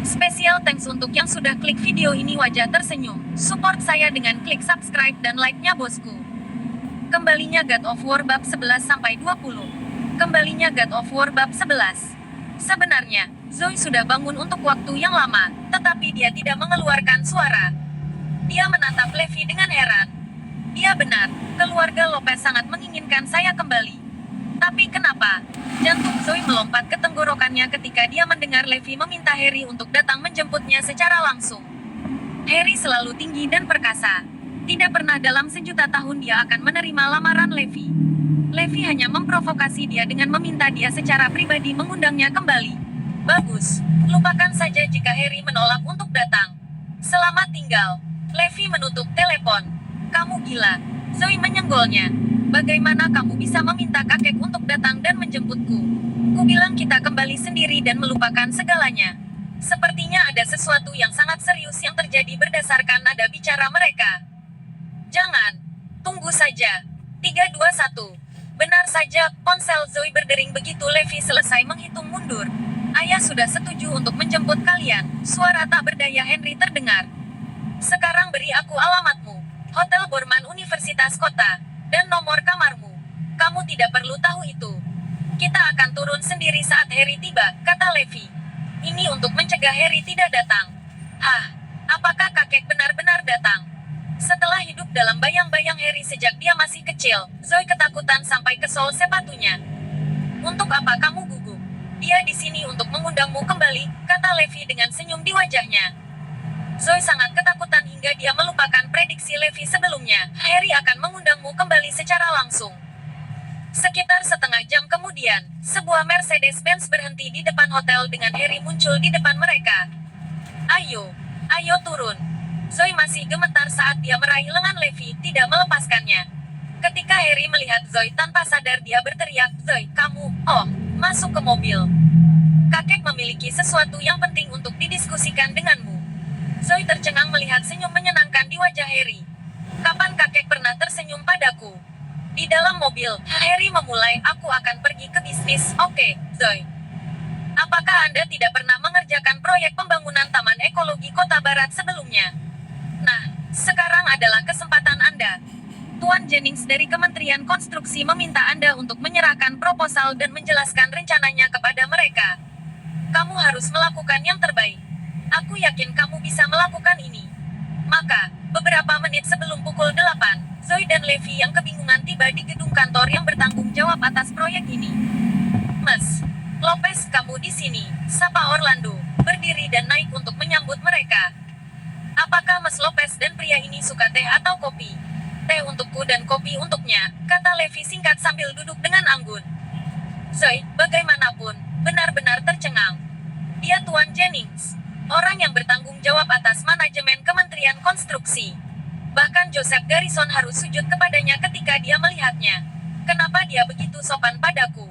Spesial thanks untuk yang sudah klik video ini wajah tersenyum. Support saya dengan klik subscribe dan like-nya bosku. Kembalinya God of War bab 11-20. Kembalinya God of War bab 11. Sebenarnya, Zoe sudah bangun untuk waktu yang lama, tetapi dia tidak mengeluarkan suara. Dia menatap Levi dengan heran. Dia benar, keluarga Lopez sangat menginginkan saya kembali. Tapi kenapa? Jantung Zoe melompat ke tenggorokannya ketika dia mendengar Levi meminta Harry untuk datang menjemputnya secara langsung. Harry selalu tinggi dan perkasa. Tidak pernah dalam sejuta tahun dia akan menerima lamaran Levi. Levi hanya memprovokasi dia dengan meminta dia secara pribadi mengundangnya kembali. Bagus, lupakan saja jika Harry menolak untuk datang. Selamat tinggal. Levi menutup telepon. Kamu gila. Zoe menyenggolnya. Bagaimana kamu bisa meminta kakek untuk datang dan menjemputku? Kubilang kita kembali sendiri dan melupakan segalanya. Sepertinya ada sesuatu yang sangat serius yang terjadi berdasarkan nada bicara mereka. Jangan. Tunggu saja. 3, 2, 1. Benar saja, ponsel Zoe berdering begitu Levi selesai menghitung mundur. Ayah sudah setuju untuk menjemput kalian. Suara tak berdaya Henry terdengar. Sekarang beri aku alamatmu. Hotel Borman Universitas Kota. Dan nomor kamarmu. Kamu tidak perlu tahu itu. Kita akan turun sendiri saat Harry tiba, kata Levi. Ini untuk mencegah Harry tidak datang. Hah, apakah kakek benar-benar datang? Setelah hidup dalam bayang-bayang Harry sejak dia masih kecil, Zoe ketakutan sampai ke sol sepatunya. Untuk apa kamu gugup? Dia di sini untuk mengundangmu kembali, kata Levi dengan senyum di wajahnya. Zoe sangat ketakutan hingga dia melupakan prediksi Levi sebelumnya. Harry akan mengundangmu kembali secara langsung. Sekitar setengah jam kemudian, sebuah Mercedes-Benz berhenti di depan hotel dengan Harry muncul di depan mereka. Ayo turun. Zoe masih gemetar saat dia meraih lengan Levi, tidak melepaskannya. Ketika Harry melihat Zoe tanpa sadar dia berteriak, Zoe, kamu, masuk ke mobil. Kakek memiliki sesuatu yang penting untuk didiskusikan denganmu. Zoe tercengang melihat senyum menyenangkan di wajah Harry. Kapan kakek pernah tersenyum padaku? Di dalam mobil, Harry memulai, aku akan pergi ke bisnis, oke, Zoe. Apakah Anda tidak pernah mengerjakan proyek pembangunan Taman Ekologi Kota Barat sebelumnya? Nah, sekarang adalah kesempatan Anda. Tuan Jennings dari Kementerian Konstruksi meminta Anda untuk menyerahkan proposal dan menjelaskan rencananya kepada mereka. Kamu harus melakukan yang terbaik. Aku yakin kamu bisa melakukan ini. Maka, beberapa menit sebelum pukul 8, Zoe dan Levi yang kebingungan tiba di gedung kantor yang bertanggung jawab atas proyek ini. Mas Lopez, kamu di sini, sapa Orlando, berdiri dan naik untuk menyambut mereka. Apakah Mas Lopez dan pria ini suka teh atau kopi? Teh untukku dan kopi untuknya, kata Levi singkat sambil duduk dengan anggun. Zoe, bagaimanapun, benar-benar tercengang. Dia Tuan Jennings. Orang yang bertanggung jawab atas manajemen Kementerian Konstruksi. Bahkan Joseph Garrison harus sujud kepadanya ketika dia melihatnya. Kenapa dia begitu sopan padaku?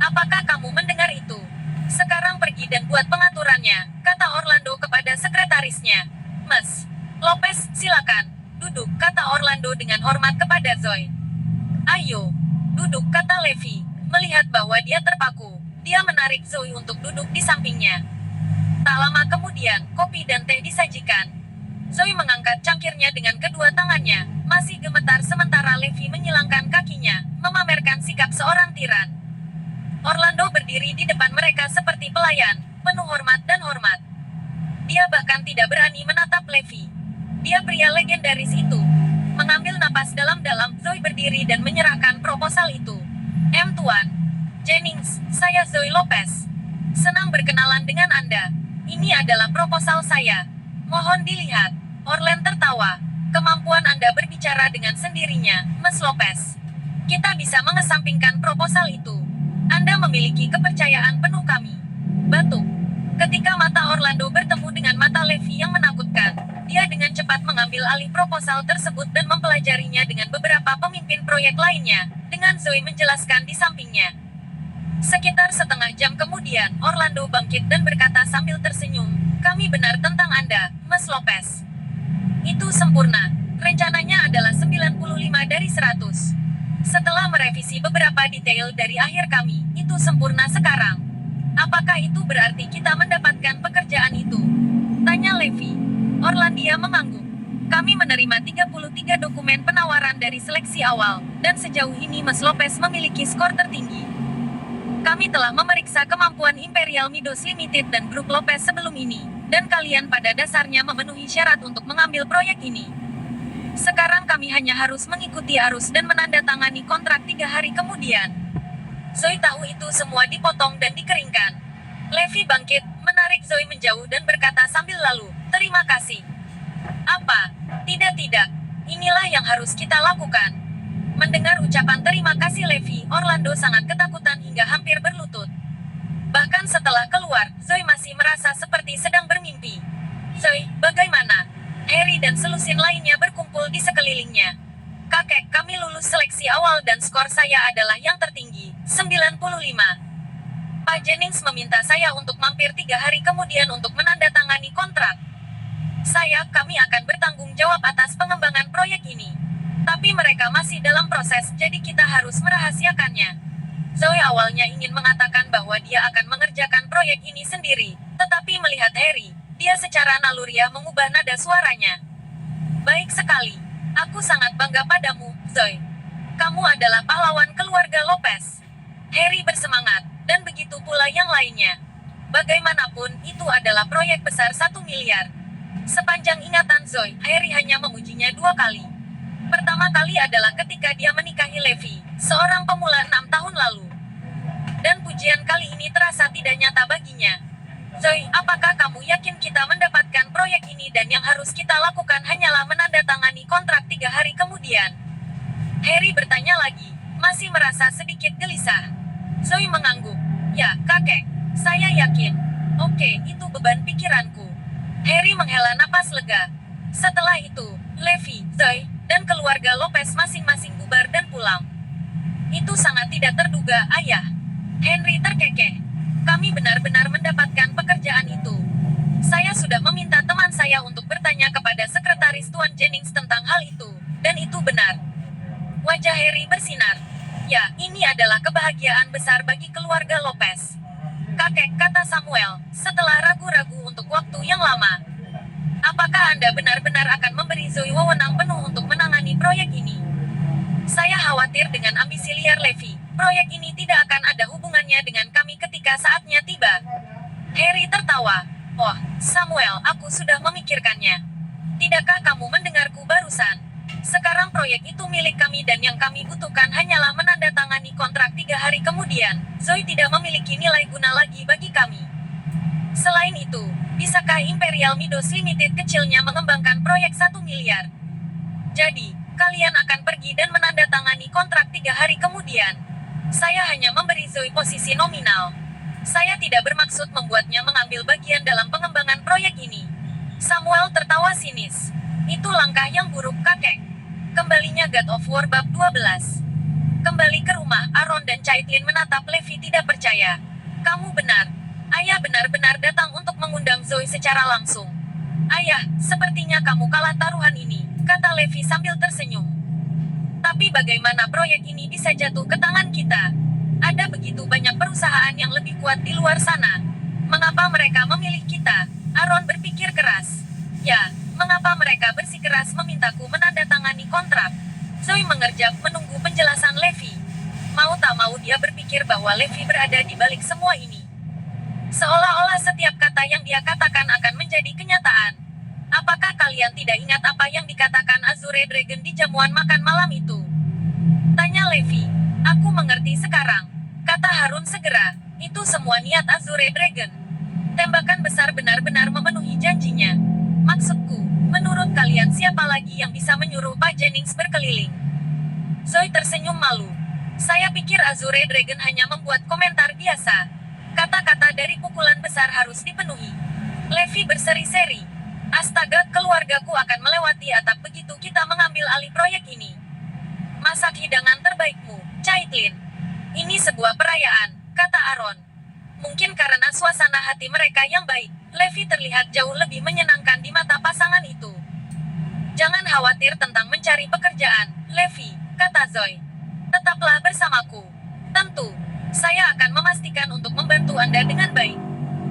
Apakah kamu mendengar itu? Sekarang pergi dan buat pengaturannya, kata Orlando kepada sekretarisnya. Mas Lopez, silakan. Duduk, kata Orlando dengan hormat kepada Zoe. Ayo, duduk, kata Levi. Melihat bahwa dia terpaku, dia menarik Zoe untuk duduk di sampingnya. Tak lama kemudian, kopi dan teh disajikan. Zoe mengangkat cangkirnya dengan kedua tangannya, masih gemetar sementara Levi menyilangkan kakinya, memamerkan sikap seorang tiran. Orlando berdiri di depan mereka seperti pelayan, penuh hormat dan hormat. Dia bahkan tidak berani menatap Levi. Dia pria legendaris itu. Mengambil napas dalam-dalam, Zoe berdiri dan menyerahkan proposal itu. Tuan Jennings, saya Zoe Lopez. Senang berkenalan dengan Anda. Ini adalah proposal saya. Mohon dilihat. Orland tertawa. Kemampuan Anda berbicara dengan sendirinya, Mas Lopez. Kita bisa mengesampingkan proposal itu. Anda memiliki kepercayaan penuh kami. Batuk. Ketika mata Orlando bertemu dengan mata Levi yang menakutkan, dia dengan cepat mengambil alih proposal tersebut dan mempelajarinya dengan beberapa pemimpin proyek lainnya, dengan Zoe menjelaskan di sampingnya. Sekitar setengah jam kemudian, Orlando bangkit dan berkata sambil tersenyum, kami benar tentang Anda, Mas Lopez. Itu sempurna. Rencananya adalah 95 dari 100. Setelah merevisi beberapa detail dari akhir kami, itu sempurna sekarang. Apakah itu berarti kita mendapatkan pekerjaan itu? Tanya Levi. Orlandia mengangguk. Kami menerima 33 dokumen penawaran dari seleksi awal, dan sejauh ini Mas Lopez memiliki skor tertinggi. Kami telah memeriksa kemampuan Imperial Midos Limited dan Grup Lopez sebelum ini, dan kalian pada dasarnya memenuhi syarat untuk mengambil proyek ini. Sekarang kami hanya harus mengikuti arus dan menandatangani kontrak 3 hari kemudian. Zoe tahu itu semua dipotong dan dikeringkan. Levi bangkit, menarik Zoe menjauh dan berkata sambil lalu, "Terima kasih." "Apa? Tidak. Inilah yang harus kita lakukan." Mendengar ucapan terima kasih Levi, Orlando sangat ketakutan hingga hampir berlutut. Bahkan setelah keluar, Zoe masih merasa seperti sedang bermimpi. "Zoe, bagaimana?" Harry dan selusin lainnya berkumpul di sekelilingnya. "Kakek, kami lulus seleksi awal dan skor saya adalah yang tertinggi, 95. Pak Jennings meminta saya untuk mampir 3 hari kemudian untuk menandatangani kontrak. Kami akan bertanggung jawab atas pengembangan proyek ini. Tapi mereka masih dalam proses, jadi kita harus merahasiakannya." Zoe awalnya ingin mengatakan bahwa dia akan mengerjakan proyek ini sendiri, tetapi melihat Harry, dia secara naluriah mengubah nada suaranya. "Baik sekali. Aku sangat bangga padamu, Zoe. Kamu adalah pahlawan keluarga Lopez." Harry bersemangat, dan begitu pula yang lainnya. Bagaimanapun, itu adalah proyek besar 1 miliar. Sepanjang ingatan Zoe, Harry hanya memujinya 2 kali. Pertama kali adalah ketika dia menikahi Levi, seorang pemula 6 tahun lalu. Dan pujian kali ini terasa tidak nyata baginya. "Zoe, apakah kamu yakin kita mendapatkan proyek ini dan yang harus kita lakukan hanyalah menandatangani kontrak 3 hari kemudian?" Harry bertanya lagi, masih merasa sedikit gelisah. Zoe mengangguk. "Ya, kakek. Saya yakin." "Oke, itu beban pikiranku." Harry menghela napas lega. Setelah itu, Levi, Zoe, dan keluarga Lopez masing-masing bubar dan pulang. "Itu sangat tidak terduga, Ayah." Henry terkekeh. "Kami benar-benar mendapatkan pekerjaan itu. Saya sudah meminta teman saya untuk bertanya kepada sekretaris Tuan Jennings tentang hal itu, dan itu benar." Wajah Harry bersinar. "Ya, ini adalah kebahagiaan besar bagi keluarga Lopez." "Kakek," kata Samuel, setelah ragu-ragu untuk waktu yang lama. "Apakah Anda benar-benar akan memberi Zoe wewenang penuh untuk menangani proyek ini?" "Saya khawatir dengan ambisi liar Levi. Proyek ini tidak akan ada hubungannya dengan kami ketika saatnya tiba." Harry tertawa. "Oh, Samuel, aku sudah memikirkannya. Tidakkah kamu mendengarku barusan? Sekarang proyek itu milik kami dan yang kami butuhkan hanyalah menandatangani kontrak 3 hari kemudian. Zoe tidak memiliki nilai guna lagi bagi kami. Selain itu, bisakah Imperial Midos Limited kecilnya mengembangkan proyek 1 miliar? Jadi, kalian akan pergi dan menandatangani kontrak 3 hari kemudian. Saya hanya memberi Zoe posisi nominal. Saya tidak bermaksud membuatnya mengambil bagian dalam pengembangan proyek ini." Samuel tertawa sinis. "Itu langkah yang buruk, kakek." Kembalinya God of War bab 12. Kembali ke rumah, Aaron dan Caitlin menatap Levi tidak percaya. "Kamu benar. Ayah benar-benar datang untuk mengundang Zoe secara langsung." "Ayah, sepertinya kamu kalah taruhan ini," kata Levi sambil tersenyum. "Tapi bagaimana proyek ini bisa jatuh ke tangan kita? Ada begitu banyak perusahaan yang lebih kuat di luar sana. Mengapa mereka memilih kita?" Aaron berpikir keras. "Ya, mengapa mereka bersikeras memintaku menandatangani kontrak?" Zoe mengerjap menunggu penjelasan Levi. Mau tak mau dia berpikir bahwa Levi berada di balik semua ini. Seolah-olah setiap kata yang dia katakan akan menjadi kenyataan. "Apakah kalian tidak ingat apa yang dikatakan Azure Dragon di jamuan makan malam itu?" tanya Levi. "Aku mengerti sekarang," kata Harun segera. "Itu semua niat Azure Dragon. Tembakan besar benar-benar memenuhi janjinya. Maksudku, menurut kalian siapa lagi yang bisa menyuruh Pak Jennings berkeliling?" Zoe tersenyum malu. "Saya pikir Azure Dragon hanya membuat komentar biasa. Kata-kata dari pukulan besar harus dipenuhi." Levi berseri-seri. "Astaga, keluargaku akan melewati atap begitu kita mengambil alih proyek ini. Masak hidangan terbaikmu, Caitlin. Ini sebuah perayaan," kata Aaron. Mungkin karena suasana hati mereka yang baik, Levi terlihat jauh lebih menyenangkan di mata pasangan itu. "Jangan khawatir tentang mencari pekerjaan, Levi," kata Zoe. "Tetaplah bersamaku. Tentu, saya akan memastikan untuk membantu Anda dengan baik."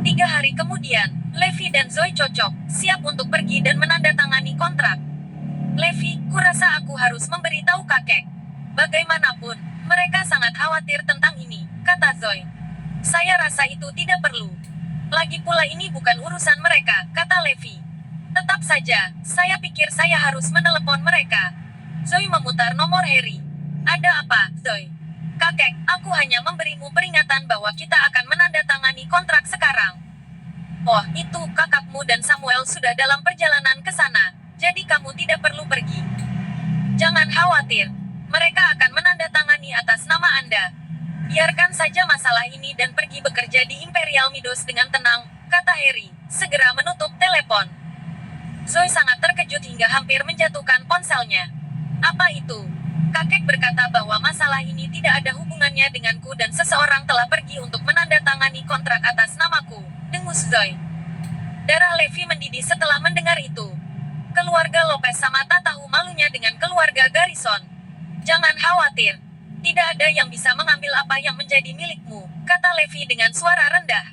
3 hari kemudian, Levi dan Zoe cocok, siap untuk pergi dan menandatangani kontrak. Levi, kurasa aku harus memberitahu kakek. Bagaimanapun, mereka sangat khawatir tentang ini, kata Zoe. Saya rasa itu tidak perlu. Lagi pula ini bukan urusan mereka, kata Levi. Tetap saja, saya pikir saya harus menelepon mereka. Zoe memutar nomor Harry. Ada apa, Zoe? Kakek, aku hanya memberimu peringatan bahwa kita akan menandatangani kontrak sekarang. Oh, itu kakakmu dan Samuel sudah dalam perjalanan ke sana, jadi kamu tidak perlu pergi. Jangan khawatir, mereka akan menandatangani atas nama Anda. Biarkan saja masalah ini dan pergi bekerja di Imperial Midos dengan tenang, kata Harry, segera menutup telepon. Zoe sangat terkejut hingga hampir menjatuhkan ponselnya. Apa itu? Kakek berkata bahwa masalah ini tidak ada hubungannya denganku dan seseorang telah pergi untuk menandatangani kontrak atas namaku, dengus Zoe. Darah Levi mendidih setelah mendengar itu. Keluarga Lopez sama tak tahu malunya dengan keluarga Garrison. Jangan khawatir. Tidak ada yang bisa mengambil apa yang menjadi milikmu, kata Levi dengan suara rendah.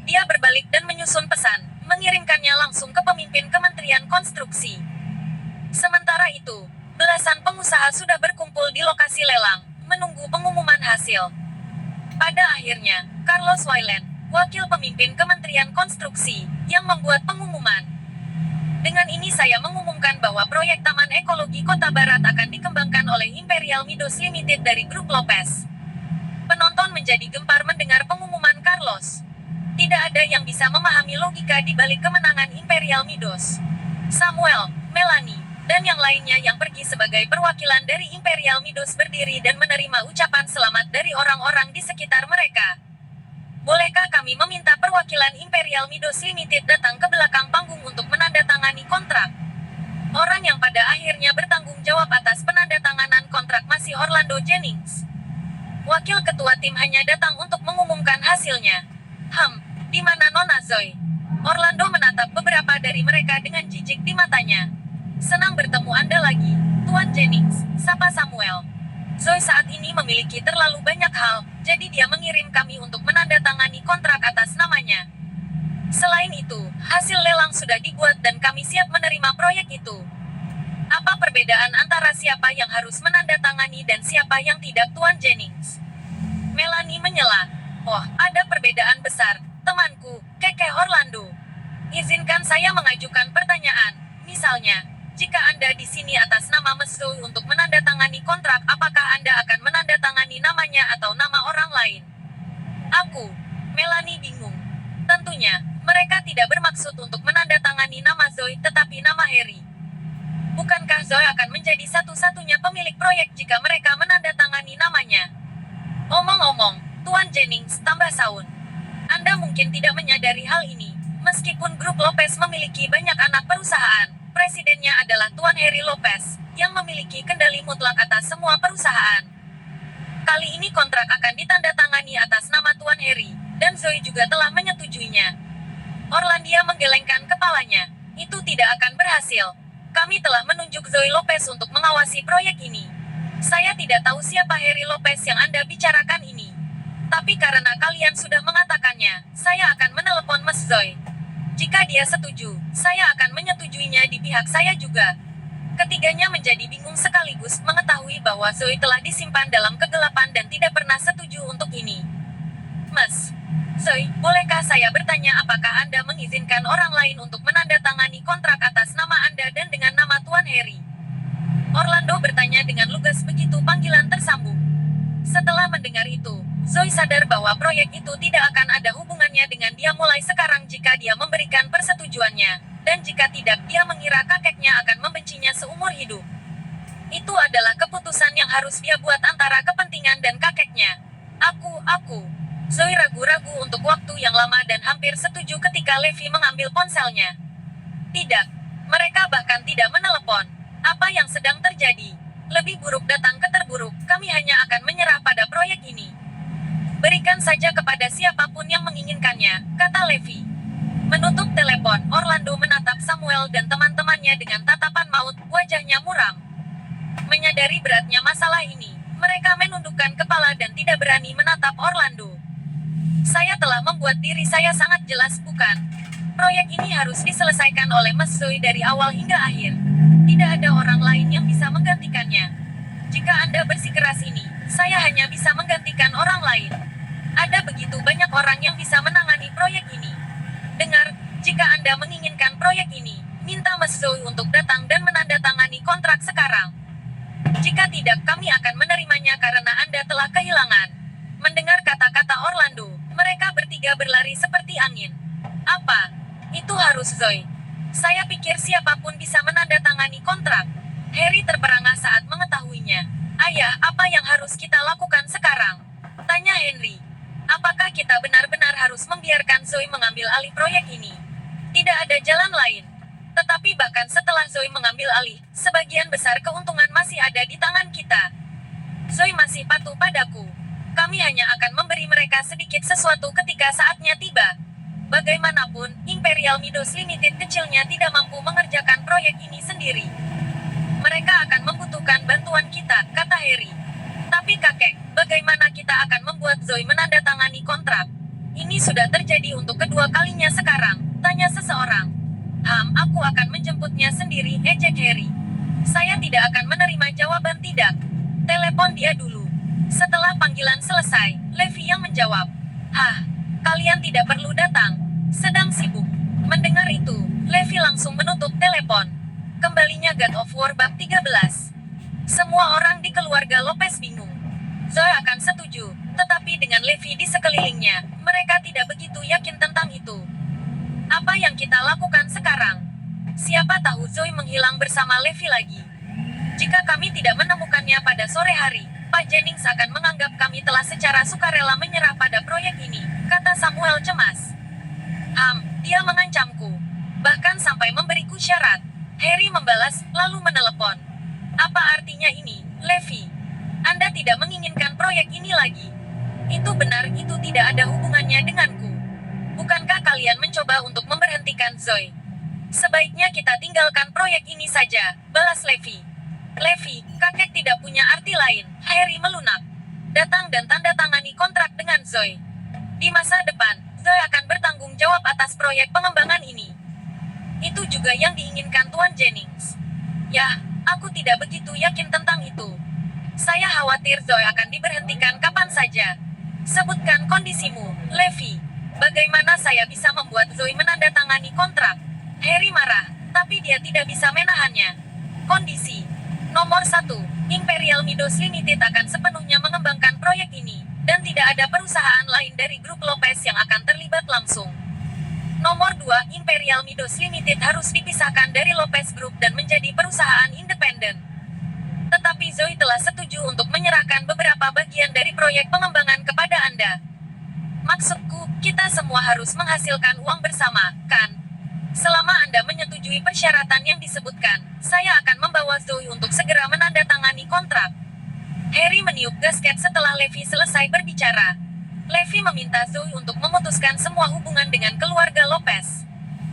Dia berbalik dan menyusun pesan, mengirimkannya langsung ke pemimpin Kementerian Konstruksi. Sementara itu, belasan pengusaha sudah berkumpul di lokasi lelang, menunggu pengumuman hasil. Pada akhirnya, Carlos Wayland, wakil pemimpin Kementerian Konstruksi, yang membuat pengumuman. Dengan ini saya mengumumkan bahwa proyek Taman Ekologi Kota Barat akan dikembangkan oleh Imperial Midos Limited dari Grup Lopez. Penonton menjadi gempar mendengar pengumuman Carlos. Tidak ada yang bisa memahami logika di balik kemenangan Imperial Midos. Samuel, Melanie, dan yang lainnya yang pergi sebagai perwakilan dari Imperial Midos berdiri dan menerima ucapan selamat dari orang-orang di sekitar mereka. Bolehkah kami meminta perwakilan Imperial Midos Limited datang ke belakang panggung untuk menandatangani kontrak? Orang yang pada akhirnya bertanggung jawab atas penandatanganan kontrak masih Orlando Jennings. Wakil ketua tim hanya datang untuk mengumumkan hasilnya. Di mana Nona Zoe? Orlando menatap beberapa dari mereka dengan jijik di matanya. Senang bertemu Anda lagi, Tuan Jennings, sapa Samuel. Zoe saat ini memiliki terlalu banyak hal, jadi dia mengirim kami untuk menandatangani kontrak atas namanya. Selain itu, hasil lelang sudah dibuat dan kami siap menerima proyek itu. Apa perbedaan antara siapa yang harus menandatangani dan siapa yang tidak, Tuan Jennings? Melanie menyela. Oh, ada perbedaan besar, temanku, kekeh Orlando. Izinkan saya mengajukan pertanyaan. Misalnya, jika Anda di sini atas nama Miss Zoe untuk menandatangani kontrak, apakah Anda akan menandatangani namanya atau nama orang lain? Aku, Melanie bingung. Tentunya, mereka tidak bermaksud untuk menandatangani nama Zoe tetapi nama Harry. Bukankah Zoe akan menjadi satu-satunya pemilik proyek jika mereka menandatangani namanya? Omong-omong, Tuan Jennings, tambah Saun. Anda mungkin tidak menyadari hal ini. Meskipun Grup Lopez memiliki banyak anak perusahaan, presidennya adalah Tuan Harry Lopez, yang memiliki kendali mutlak atas semua perusahaan. Kali ini kontrak akan ditandatangani atas nama Tuan Harry, dan Zoe juga telah menyetujuinya. Orlandia menggelengkan kepalanya. Itu tidak akan berhasil. Kami telah menunjuk Zoe Lopez untuk mengawasi proyek ini. Saya tidak tahu siapa Harry Lopez yang Anda bicarakan ini. Tapi karena kalian sudah mengatakannya, saya akan menelepon Miss Zoe. Jika dia setuju, saya akan menyetujuinya di pihak saya juga. Ketiganya menjadi bingung sekaligus mengetahui bahwa Zoe telah disimpan dalam kegelapan dan tidak pernah setuju untuk ini. Miss Zoe, bolehkah saya bertanya apakah Anda mengizinkan orang lain untuk menandatangani kontrak atas nama Anda dan dengan nama Tuan Harry? Orlando bertanya dengan lugas begitu panggilan tersambung. Setelah mendengar itu, Zoe sadar bahwa proyek itu tidak akan ada hubungannya dengan dia mulai sekarang jika dia memberikan persetujuannya, dan jika tidak dia mengira kakeknya akan membencinya seumur hidup. Itu adalah keputusan yang harus dia buat antara kepentingan dan kakeknya. Aku. Zoe ragu-ragu untuk waktu yang lama dan hampir setuju ketika Levi mengambil ponselnya. Tidak. Mereka bahkan tidak menelepon. Apa yang sedang terjadi? Lebih buruk datang ke terburuk, kami hanya akan menyerah pada proyek ini. Berikan saja kepada siapapun yang menginginkannya, kata Levi. Menutup telepon, Orlando menatap Samuel dan teman-temannya dengan tatapan maut, wajahnya muram. Menyadari beratnya masalah ini, mereka menundukkan kepala dan tidak berani menatap Orlando. Saya telah membuat diri saya sangat jelas, bukan? Proyek ini harus diselesaikan oleh Mas Zoe dari awal hingga akhir. Tidak ada orang lain yang bisa menggantikannya. Jika Anda bersikeras ini, saya hanya bisa menggantikan orang lain. Ada begitu banyak orang yang bisa menangani proyek ini. Dengar, jika Anda menginginkan proyek ini, minta Mas Zoe untuk datang dan menandatangani kontrak sekarang. Jika tidak, kami akan menerimanya karena Anda telah kehilangan. Mendengar kata-kata Orlando, mereka bertiga berlari seperti angin. Apa? Itu harus Zoe. Saya pikir siapapun bisa menandatangani kontrak. Harry terperangah saat mengetahuinya. Ayah, apa yang harus kita lakukan sekarang? Tanya Henry. Apakah kita benar-benar harus membiarkan Zoe mengambil alih proyek ini? Tidak ada jalan lain. Tetapi bahkan setelah Zoe mengambil alih, sebagian besar keuntungan masih ada di tangan kita. Zoe masih patuh padaku. Kami hanya akan memberi mereka sedikit sesuatu ketika saatnya tiba. Bagaimanapun, Imperial Midos Limited kecilnya tidak mampu mengerjakan proyek ini sendiri. Mereka akan membutuhkan bantuan kita, kata Harry. Tapi kakek, bagaimana kita akan membuat Zoe menandatangani kontrak? Ini sudah terjadi untuk kedua kalinya sekarang, tanya seseorang. Aku akan menjemputnya sendiri, ejek Harry. Saya tidak akan menerima jawaban tidak. Telepon dia dulu. Setelah panggilan selesai, Levi yang menjawab. Kalian tidak perlu datang. Sedang sibuk. Mendengar itu, Levi langsung menutup telepon. Kembalinya God of War bab 13. Semua orang di keluarga Lopez bingung. Zoe akan setuju, tetapi dengan Levi di sekelilingnya, mereka tidak begitu yakin tentang itu. Apa yang kita lakukan sekarang? Siapa tahu Zoe menghilang bersama Levi lagi. Jika kami tidak menemukannya pada sore hari, Pak Jennings akan menganggap kami telah secara sukarela menyerah pada proyek ini, kata Samuel cemas. Dia mengancamku. Bahkan sampai memberiku syarat. Harry membalas, lalu menelepon. Apa artinya ini, Levi? Anda tidak menginginkan proyek ini lagi. Itu benar, itu tidak ada hubungannya denganku. Bukankah kalian mencoba untuk memberhentikan Zoe? Sebaiknya kita tinggalkan proyek ini saja, balas Levi. Levi, kakek tidak punya arti lain, Harry melunak. Datang dan tanda tangani kontrak dengan Zoe. Di masa depan, Zoe akan bertanggung jawab atas proyek pengembangan ini. Itu juga yang diinginkan Tuan Jennings. Ya, aku tidak begitu yakin tentang itu. Saya khawatir Zoe akan diberhentikan kapan saja. Sebutkan kondisimu, Levi. Bagaimana saya bisa membuat Zoe menandatangani kontrak? Harry marah, tapi dia tidak bisa menahannya. Kondisi nomor 1, Imperial Midos Limited akan sepenuhnya mengembangkan proyek ini, dan tidak ada perusahaan lain dari grup Lopez yang akan terlibat langsung. Nomor 2, Imperial Midos Limited harus dipisahkan dari Lopez Group dan menjadi perusahaan independen. Tetapi Zoe telah setuju untuk menyerahkan beberapa bagian dari proyek pengembangan kepada Anda. Maksudku, kita semua harus menghasilkan uang bersama, kan? Selama Anda menyetujui persyaratan yang disebutkan, saya akan membawa Zoe untuk segera menandatangani kontrak. Harry meniup gasket setelah Levi selesai berbicara. Levi meminta Zoe untuk memutuskan semua hubungan dengan keluarga Lopez.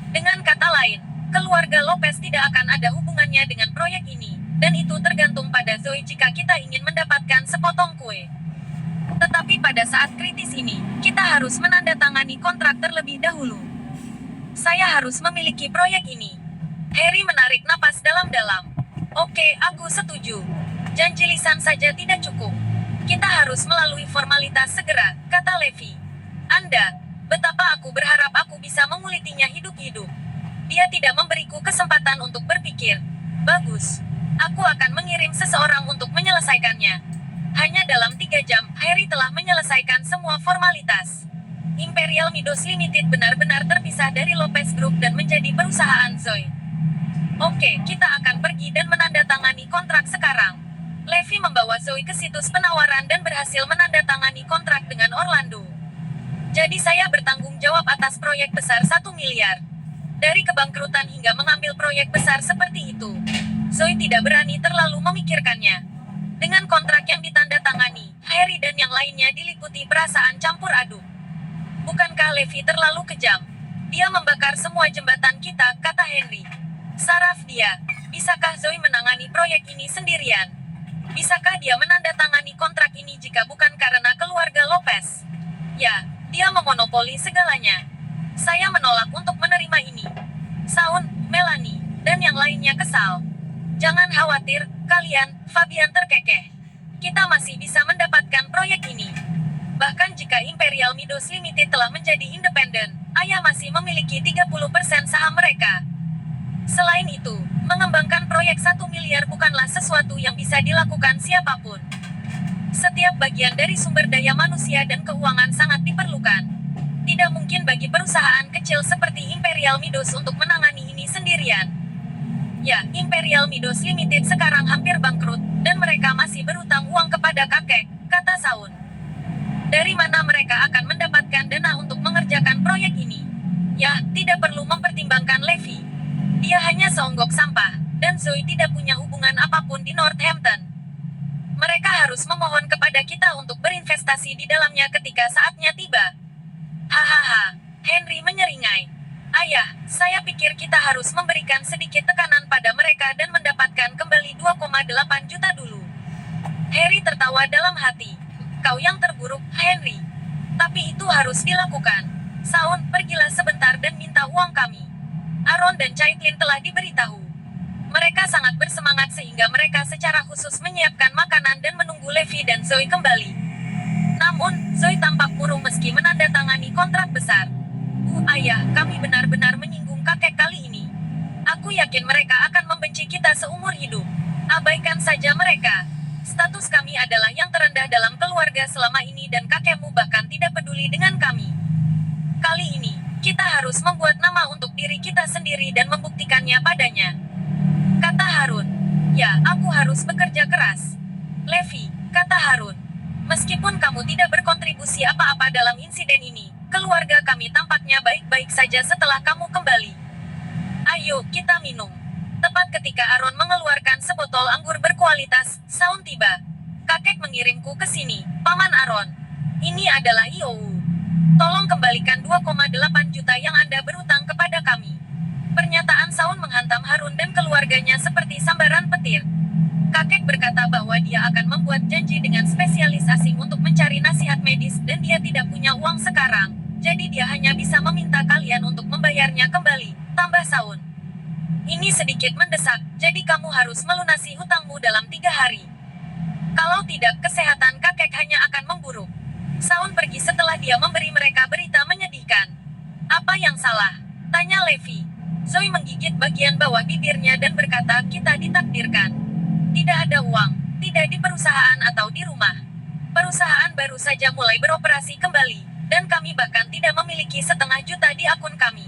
Dengan kata lain, keluarga Lopez tidak akan ada hubungannya dengan proyek ini, dan itu tergantung pada Zoe jika kita ingin mendapatkan sepotong kue. Tetapi pada saat kritis ini, kita harus menandatangani kontrak terlebih dahulu. Saya harus memiliki proyek ini. Harry menarik napas dalam-dalam. Oke, aku setuju. Janji lisan saja tidak cukup. Kita harus melalui formalitas segera, kata Levi. Anda, betapa aku berharap aku bisa mengulitinya hidup-hidup. Dia tidak memberiku kesempatan untuk berpikir. Bagus. Aku akan mengirim seseorang untuk menyelesaikannya. Hanya dalam 3 jam, Harry telah menyelesaikan semua formalitas. Imperial Midos Limited benar-benar terpisah dari Lopez Group dan menjadi perusahaan Zoe. Oke, kita akan pergi dan menandatangani kontrak sekarang. Levi membawa Zoe ke situs penawaran dan berhasil menandatangani kontrak dengan Orlando. Jadi saya bertanggung jawab atas proyek besar 1 miliar. Dari kebangkrutan hingga mengambil proyek besar seperti itu, Zoe tidak berani terlalu memikirkannya. Dengan kontrak yang ditandatangani, Harry dan yang lainnya diliputi perasaan campur aduk. Bukankah Levi terlalu kejam? Dia membakar semua jembatan kita, kata Henry. Saraf dia. Bisakah Zoe menangani proyek ini sendirian? Bisakah dia menandatangani kontrak ini jika bukan karena keluarga Lopez? Ya, dia memonopoli segalanya. Saya menolak untuk menerima yang lainnya kesal. Jangan khawatir, kalian, Fabian terkekeh. Kita masih bisa mendapatkan proyek ini. Bahkan jika Imperial Midos Limited telah menjadi independen, Ayah masih memiliki 30% saham mereka. Selain itu, mengembangkan proyek 1 miliar bukanlah sesuatu yang bisa dilakukan siapapun. Setiap bagian dari sumber daya manusia dan keuangan sangat diperlukan. Tidak mungkin bagi perusahaan kecil seperti Imperial Midos untuk menangani ini sendirian. Ya, Imperial Midos Limited sekarang hampir bangkrut, dan mereka masih berutang uang kepada kakek, kata Saun. Dari mana mereka akan mendapatkan dana untuk mengerjakan proyek ini? Ya, tidak perlu mempertimbangkan Levi. Dia hanya seonggok sampah, dan Zoe tidak punya hubungan apapun di Northampton. Mereka harus memohon kepada kita untuk berinvestasi di dalamnya ketika saatnya tiba. Hahaha, Henry menyeringai. Ayah, saya pikir kita harus memberikan sedikit tekanan pada mereka dan mendapatkan kembali 2,8 juta dulu. Harry tertawa dalam hati. Kau yang terburuk, Henry. Tapi itu harus dilakukan. Saun, pergilah sebentar dan minta uang kami. Aaron dan Caitlin telah diberitahu. Mereka sangat bersemangat sehingga mereka secara khusus menyiapkan makanan dan menunggu Levi dan Zoe kembali. Namun, Zoe tampak murung meski menandatangani kontrak besar. Ayah, kami benar-benar menyinggung kakek kali ini. Aku yakin mereka akan membenci kita seumur hidup. Abaikan saja mereka. Status kami adalah yang terendah dalam keluarga selama ini dan kakekmu bahkan tidak peduli dengan kami. Kali ini, kita harus membuat nama untuk diri kita sendiri dan membuktikannya padanya. Kata Harun. Ya, aku harus bekerja keras. Levi, kata Harun. Meskipun kamu tidak berkontribusi apa-apa dalam insiden ini, keluarga kami tampaknya baik-baik saja setelah kamu kembali. Ayo, kita minum. Tepat ketika Aaron mengeluarkan sebotol anggur berkualitas, Saun tiba. Kakek mengirimku ke sini, Paman Aaron. Ini adalah IOU. Tolong kembalikan 2,8 juta yang Anda berutang kepada kami. Pernyataan Saun menghantam Harun dan keluarganya seperti sambaran petir. Kakek berkata bahwa dia akan membuat janji dengan spesialis asing untuk mencari nasihat medis dan dia tidak punya uang sekarang, jadi dia hanya bisa meminta kalian untuk membayarnya kembali, tambah Saun. Ini sedikit mendesak, jadi kamu harus melunasi hutangmu dalam 3 hari. Kalau tidak, kesehatan kakek hanya akan memburuk. Saun pergi setelah dia memberi mereka berita menyedihkan. Apa yang salah? Tanya Levi. Zoe menggigit bagian bawah bibirnya dan berkata, kita ditakdirkan. Tidak ada uang, tidak di perusahaan atau di rumah. Perusahaan baru saja mulai beroperasi kembali, dan kami bahkan tidak memiliki 1,5 juta di akun kami.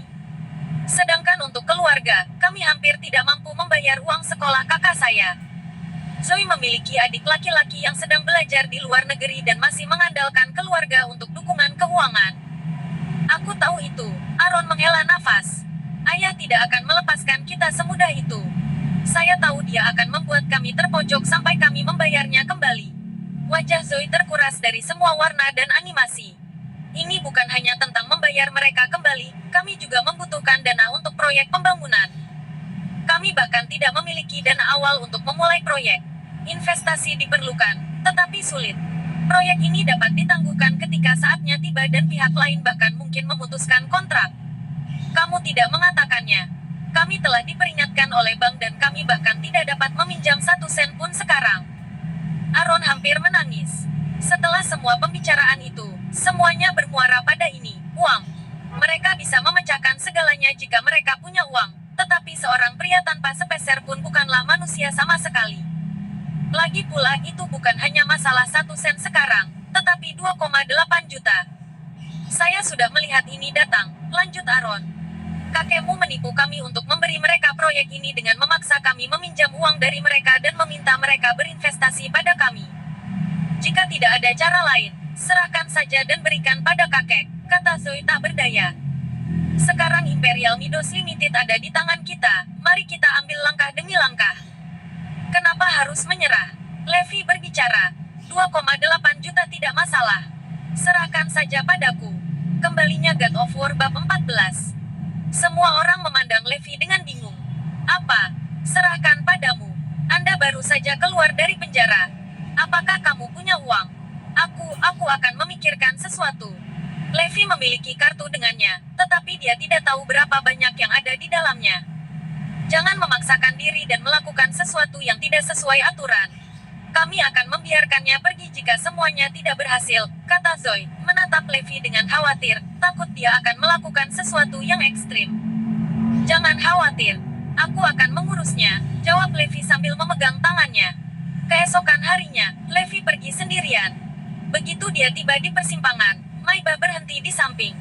Sedangkan untuk keluarga, kami hampir tidak mampu membayar uang sekolah kakak saya. Zoe memiliki adik laki-laki yang sedang belajar di luar negeri dan masih mengandalkan keluarga untuk dukungan keuangan. Aku tahu itu, Aaron menghela nafas. Ayah tidak akan melepaskan kita semudah itu. Saya tahu dia akan membuat kami terpojok sampai kami membayarnya kembali. Wajah Zoe terkuras dari semua warna dan animasi. Ini bukan hanya tentang membayar mereka kembali, kami juga membutuhkan dana untuk proyek pembangunan. Kami bahkan tidak memiliki dana awal untuk memulai proyek. Investasi diperlukan, tetapi sulit. Proyek ini dapat ditangguhkan ketika saatnya tiba dan pihak lain bahkan mungkin memutuskan kontrak. Kamu tidak mengatakannya. Kami telah diperingatkan oleh bank dan kami bahkan tidak dapat meminjam 1 sen pun sekarang. Aaron hampir menangis. Setelah semua pembicaraan itu, semuanya bermuara pada ini, uang. Mereka bisa memecahkan segalanya jika mereka punya uang, tetapi seorang pria tanpa sepeser pun bukanlah manusia sama sekali. Lagi pula itu bukan hanya masalah 1 sen sekarang, tetapi 2,8 juta. Saya sudah melihat ini datang, lanjut Aaron. Kakekmu menipu kami untuk memberi mereka proyek ini dengan memaksa kami meminjam uang dari mereka dan meminta mereka berinvestasi pada kami. Jika tidak ada cara lain, serahkan saja dan berikan pada kakek, kata Zoe tak berdaya. Sekarang Imperial Midos Limited ada di tangan kita, mari kita ambil langkah demi langkah. Kenapa harus menyerah? Levi berbicara, 2,8 juta tidak masalah. Serahkan saja padaku. Kembalinya God of War bab 14. Semua orang memandang Levi dengan bingung. Apa? Serahkan padamu. Anda baru saja keluar dari penjara. Apakah kamu punya uang? Aku akan memikirkan sesuatu. Levi memiliki kartu dengannya, tetapi dia tidak tahu berapa banyak yang ada di dalamnya. Jangan memaksakan diri dan melakukan sesuatu yang tidak sesuai aturan. Kami akan membiarkannya pergi jika semuanya tidak berhasil, kata Zoe, menatap Levi dengan khawatir, takut dia akan melakukan sesuatu yang ekstrim. Jangan khawatir, aku akan mengurusnya, jawab Levi sambil memegang tangannya. Keesokan harinya, Levi pergi sendirian. Begitu dia tiba di persimpangan, Maiba berhenti di samping.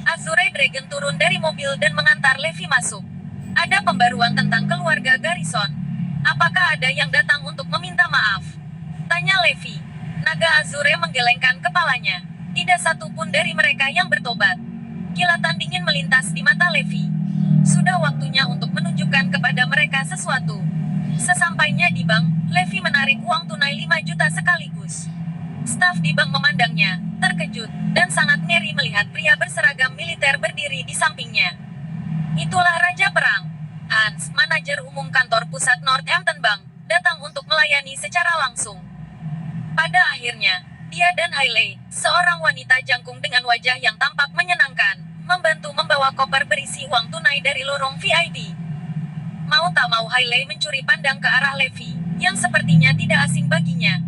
Azure Dragon turun dari mobil dan mengantar Levi masuk. Ada pembaruan tentang keluarga Garrison. Apakah ada yang datang untuk meminta maaf? Tanya Levi. Naga Azure menggelengkan kepalanya. Tidak satu pun dari mereka yang bertobat. Kilatan dingin melintas di mata Levi. Sudah waktunya untuk menunjukkan kepada mereka sesuatu. Sesampainya di bank, Levi menarik uang tunai 5 juta sekaligus. Staf di bank memandangnya, terkejut, dan sangat ngeri melihat pria berseragam militer berdiri di sampingnya. Itulah Raja Perang. Hans, manajer umum kantor pusat Northampton Bank, datang untuk melayani secara langsung. Pada akhirnya, dia dan Hailey, seorang wanita jangkung dengan wajah yang tampak menyenangkan, membantu membawa koper berisi uang tunai dari lorong VIP. Mau tak mau Hailey mencuri pandang ke arah Levi, yang sepertinya tidak asing baginya.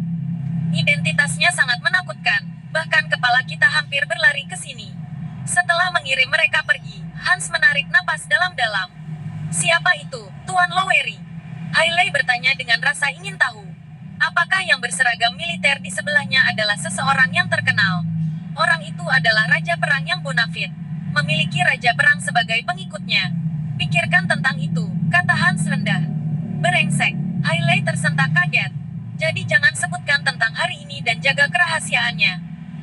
Identitasnya sangat menakutkan, bahkan kepala kita hampir berlari ke sini. Setelah mengirim mereka pergi, Hans menarik napas dalam-dalam. Siapa itu, Tuan Lowery? Hailey bertanya dengan rasa ingin tahu. Apakah yang berseragam militer di sebelahnya adalah seseorang yang terkenal? Orang itu adalah Raja Perang yang bonafit. Memiliki Raja Perang sebagai pengikutnya. Pikirkan tentang itu, kata Hans rendah. Berengsek, Hailey tersentak kaget. Jadi jangan sebutkan tentang hari ini dan jaga kerahasiaannya.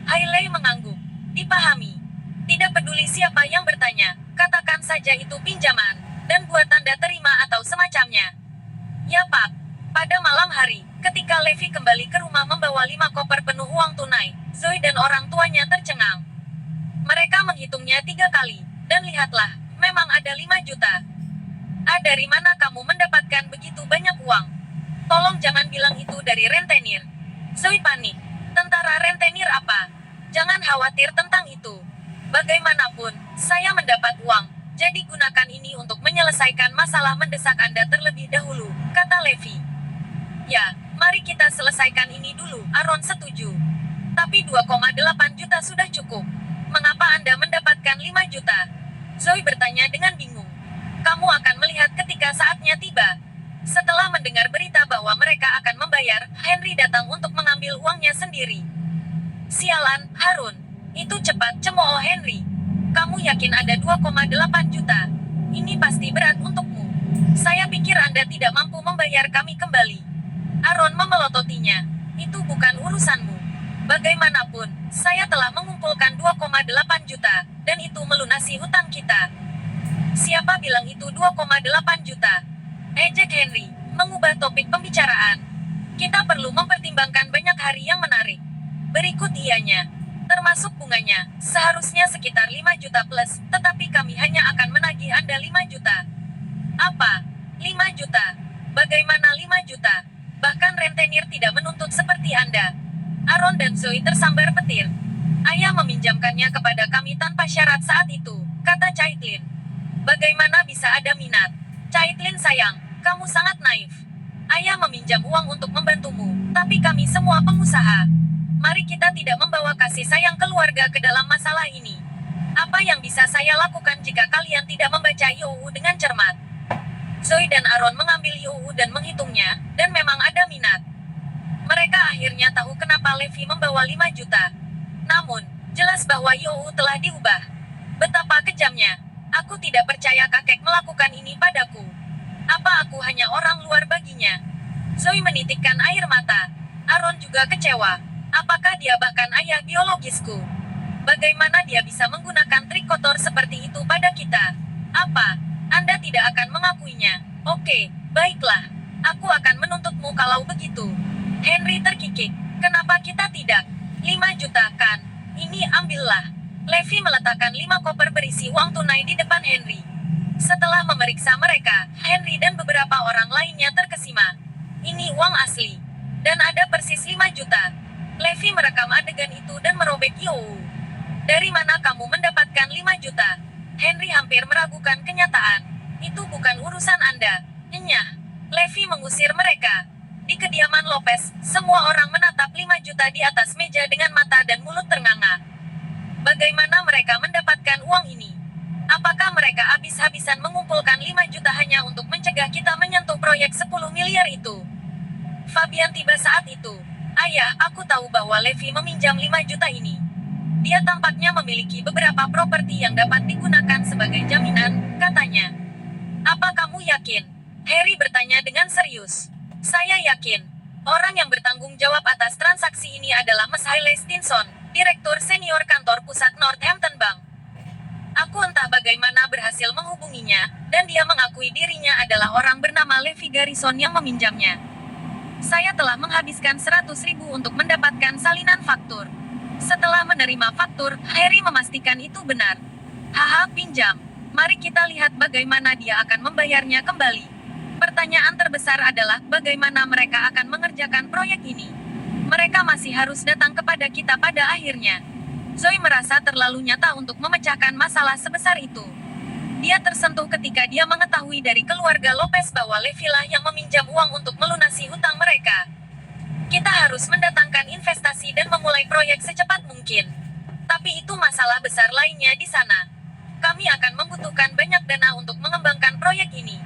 Hailey mengangguk. Dipahami. Tidak peduli siapa yang bertanya, katakan saja itu pinjaman, dan buat tanda terima atau semacamnya. Ya Pak. Pada malam hari, ketika Levi kembali ke rumah membawa 5 koper penuh uang tunai, Zoe dan orang tuanya tercengang. Mereka menghitungnya 3 kali, dan lihatlah, memang ada 5 juta. Dari mana kamu mendapatkan begitu banyak uang? Tolong jangan bilang itu dari rentenir. Zoe panik. Tentara rentenir apa? Jangan khawatir tentang itu. Bagaimanapun, saya mendapat uang, jadi gunakan ini untuk menyelesaikan masalah mendesak Anda terlebih dahulu, kata Levi. Ya, mari kita selesaikan ini dulu, Aaron setuju. Tapi 2,8 juta sudah cukup. Mengapa Anda mendapatkan 5 juta? Zoe bertanya dengan bingung. Kamu akan melihat ketika saatnya tiba. Setelah mendengar berita bahwa mereka akan membayar, Henry datang untuk mengambil uangnya sendiri. Sialan, Harun. Itu cepat, cemooh Henry. Kamu yakin ada 2,8 juta? Ini pasti berat untukmu. Saya pikir Anda tidak mampu membayar kami kembali. Aaron memelototinya. Itu bukan urusanmu. Bagaimanapun, saya telah mengumpulkan 2,8 juta, dan itu melunasi hutang kita. Siapa bilang itu 2,8 juta? Ejek Henry, mengubah topik pembicaraan. Kita perlu mempertimbangkan banyak hari yang menarik. Berikut ianya. Termasuk bunganya, seharusnya sekitar 5 juta plus, tetapi kami hanya akan menagih Anda 5 juta. Apa? 5 juta? Bagaimana 5 juta? Bahkan rentenir tidak menuntut seperti Anda. Aaron dan Zoe tersambar petir. Ayah meminjamkannya kepada kami tanpa syarat saat itu, kata Caitlin. Bagaimana bisa ada minat? Caitlin sayang, kamu sangat naif. Ayah meminjam uang untuk membantumu, tapi kami semua pengusaha. Mari kita tidak membawa kasih sayang keluarga ke dalam masalah ini. Apa yang bisa saya lakukan jika kalian tidak membaca IOU dengan cermat? Zoe dan Aaron mengambil IOU dan menghitungnya, dan memang ada minat. Mereka akhirnya tahu kenapa Levi membawa 5 juta. Namun, jelas bahwa IOU telah diubah. Betapa kejamnya. Aku tidak percaya kakek melakukan ini padaku. Apa aku hanya orang luar baginya? Zoe menitikkan air mata. Aaron juga kecewa. Apakah dia bahkan ayah biologisku? Bagaimana dia bisa menggunakan trik kotor seperti itu pada kita? Apa? Anda tidak akan mengakuinya. Oke, baiklah. Aku akan menuntutmu kalau begitu. Henry terkikik. Kenapa kita tidak? 5 juta kan? Ini ambillah. Levi meletakkan 5 koper berisi uang tunai di depan Henry. Setelah memeriksa mereka, Henry dan beberapa orang lainnya terkesima. Ini uang asli. Dan ada persis 5 juta. Levi merekam adegan itu dan merobek IOU. Dari mana kamu mendapatkan 5 juta? Henry hampir meragukan kenyataan. Itu bukan urusan Anda. Enyah. Levi mengusir mereka. Di kediaman Lopez, semua orang menatap 5 juta di atas meja dengan mata dan mulut ternganga. Bagaimana mereka mendapatkan uang ini? Apakah mereka habis-habisan mengumpulkan 5 juta hanya untuk mencegah kita menyentuh proyek 10 miliar itu? Fabian tiba saat itu. Ayah, aku tahu bahwa Levi meminjam 5 juta ini. Dia tampaknya memiliki beberapa properti yang dapat digunakan sebagai jaminan, katanya. Apa kamu yakin? Harry bertanya dengan serius. Saya yakin. Orang yang bertanggung jawab atas transaksi ini adalah Mas Hailey Stinson, Direktur Senior Kantor Pusat Northampton Bank. Aku entah bagaimana berhasil menghubunginya, dan dia mengakui dirinya adalah orang bernama Levi Garrison yang meminjamnya. Saya telah menghabiskan 100.000 untuk mendapatkan salinan faktur. Setelah menerima faktur, Harry memastikan itu benar. Haha, pinjam. Mari kita lihat bagaimana dia akan membayarnya kembali. Pertanyaan terbesar adalah bagaimana mereka akan mengerjakan proyek ini. Mereka masih harus datang kepada kita pada akhirnya. Zoe merasa terlalu nyata untuk memecahkan masalah sebesar itu. Dia tersentuh ketika dia mengetahui dari keluarga Lopez bahwa Levi lah yang meminjam uang untuk melunasi hutang mereka. Kita harus mendatangkan investasi dan memulai proyek secepat mungkin. Tapi itu masalah besar lainnya di sana. Kami akan membutuhkan banyak dana untuk mengembangkan proyek ini.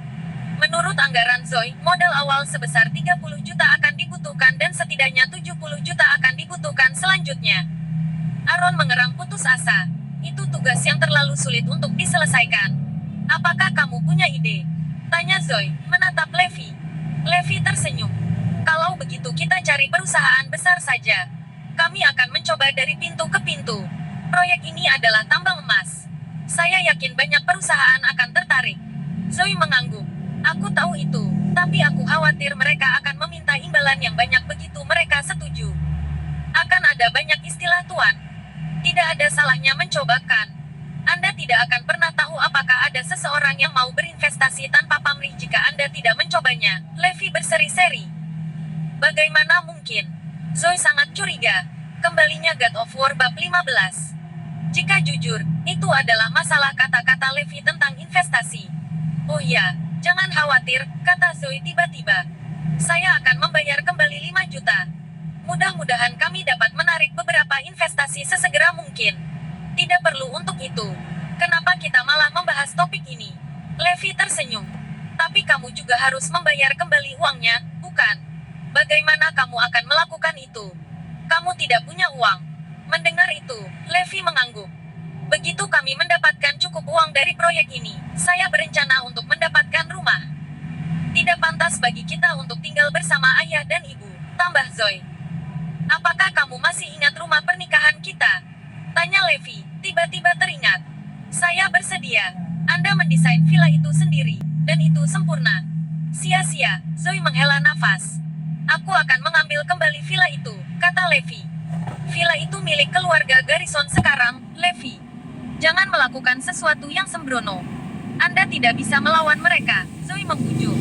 Menurut anggaran Zoe, modal awal sebesar 30 juta akan dibutuhkan dan setidaknya 70 juta akan dibutuhkan selanjutnya. Aaron mengerang putus asa. Itu tugas yang terlalu sulit untuk diselesaikan. Apakah kamu punya ide? Tanya Zoe, menatap Levi. Levi tersenyum. Kalau begitu kita cari perusahaan besar saja. Kami akan mencoba dari pintu ke pintu. Proyek ini adalah tambang emas. Saya yakin banyak perusahaan akan tertarik. Zoe mengangguk. Aku tahu itu, tapi aku khawatir mereka akan meminta imbalan yang banyak begitu mereka setuju. Akan ada banyak istilah tuan. Tidak ada salahnya mencoba kan? Anda tidak akan pernah tahu apakah ada seseorang yang mau berinvestasi tanpa pamrih jika Anda tidak mencobanya, Levi berseri-seri. Bagaimana mungkin? Zoe sangat curiga. Kembalinya God of War bab 15. Jika jujur, itu adalah masalah kata-kata Levi tentang investasi. Oh ya, jangan khawatir, kata Zoe tiba-tiba. Saya akan membayar kembali 5 juta. Mudah-mudahan kami dapat menarik beberapa investasi sesegera mungkin. Tidak perlu untuk itu. Kenapa kita malah membahas topik ini? Levi tersenyum. Tapi kamu juga harus membayar kembali uangnya, bukan? Bagaimana kamu akan melakukan itu? Kamu tidak punya uang. Mendengar itu, Levi mengangguk. Begitu kami mendapatkan cukup uang dari proyek ini, saya berencana untuk mendapatkan rumah. Tidak pantas bagi kita untuk tinggal bersama ayah dan ibu, tambah Zoe. Apakah kamu masih ingat rumah pernikahan kita? Tanya Levi, tiba-tiba teringat. Saya bersedia. Anda mendesain villa itu sendiri, dan itu sempurna. Sia-sia, Zoe menghela nafas. Aku akan mengambil kembali villa itu, kata Levi. Villa itu milik keluarga Garrison sekarang, Levi. Jangan melakukan sesuatu yang sembrono. Anda tidak bisa melawan mereka, Zoe membujuk.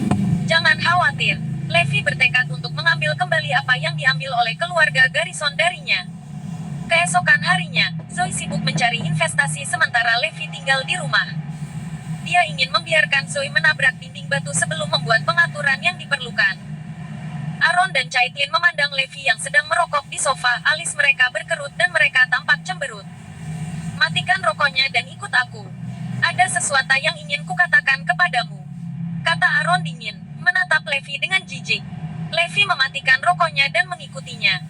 Jangan khawatir. Levi bertekad untuk mengambil kembali apa yang diambil oleh keluarga Garrison darinya. Keesokan harinya, Zoe sibuk mencari investasi sementara Levi tinggal di rumah. Dia ingin membiarkan Zoe menabrak dinding batu sebelum membuat pengaturan yang diperlukan. Aaron dan Caitlin memandang Levi yang sedang merokok di sofa, alis mereka berkerut dan mereka tampak cemberut. Matikan rokoknya dan ikut aku. Ada sesuatu yang ingin kukatakan kepadamu. Kata Aaron dingin, menatap Levi dengan jijik. Levi mematikan rokoknya dan mengikutinya.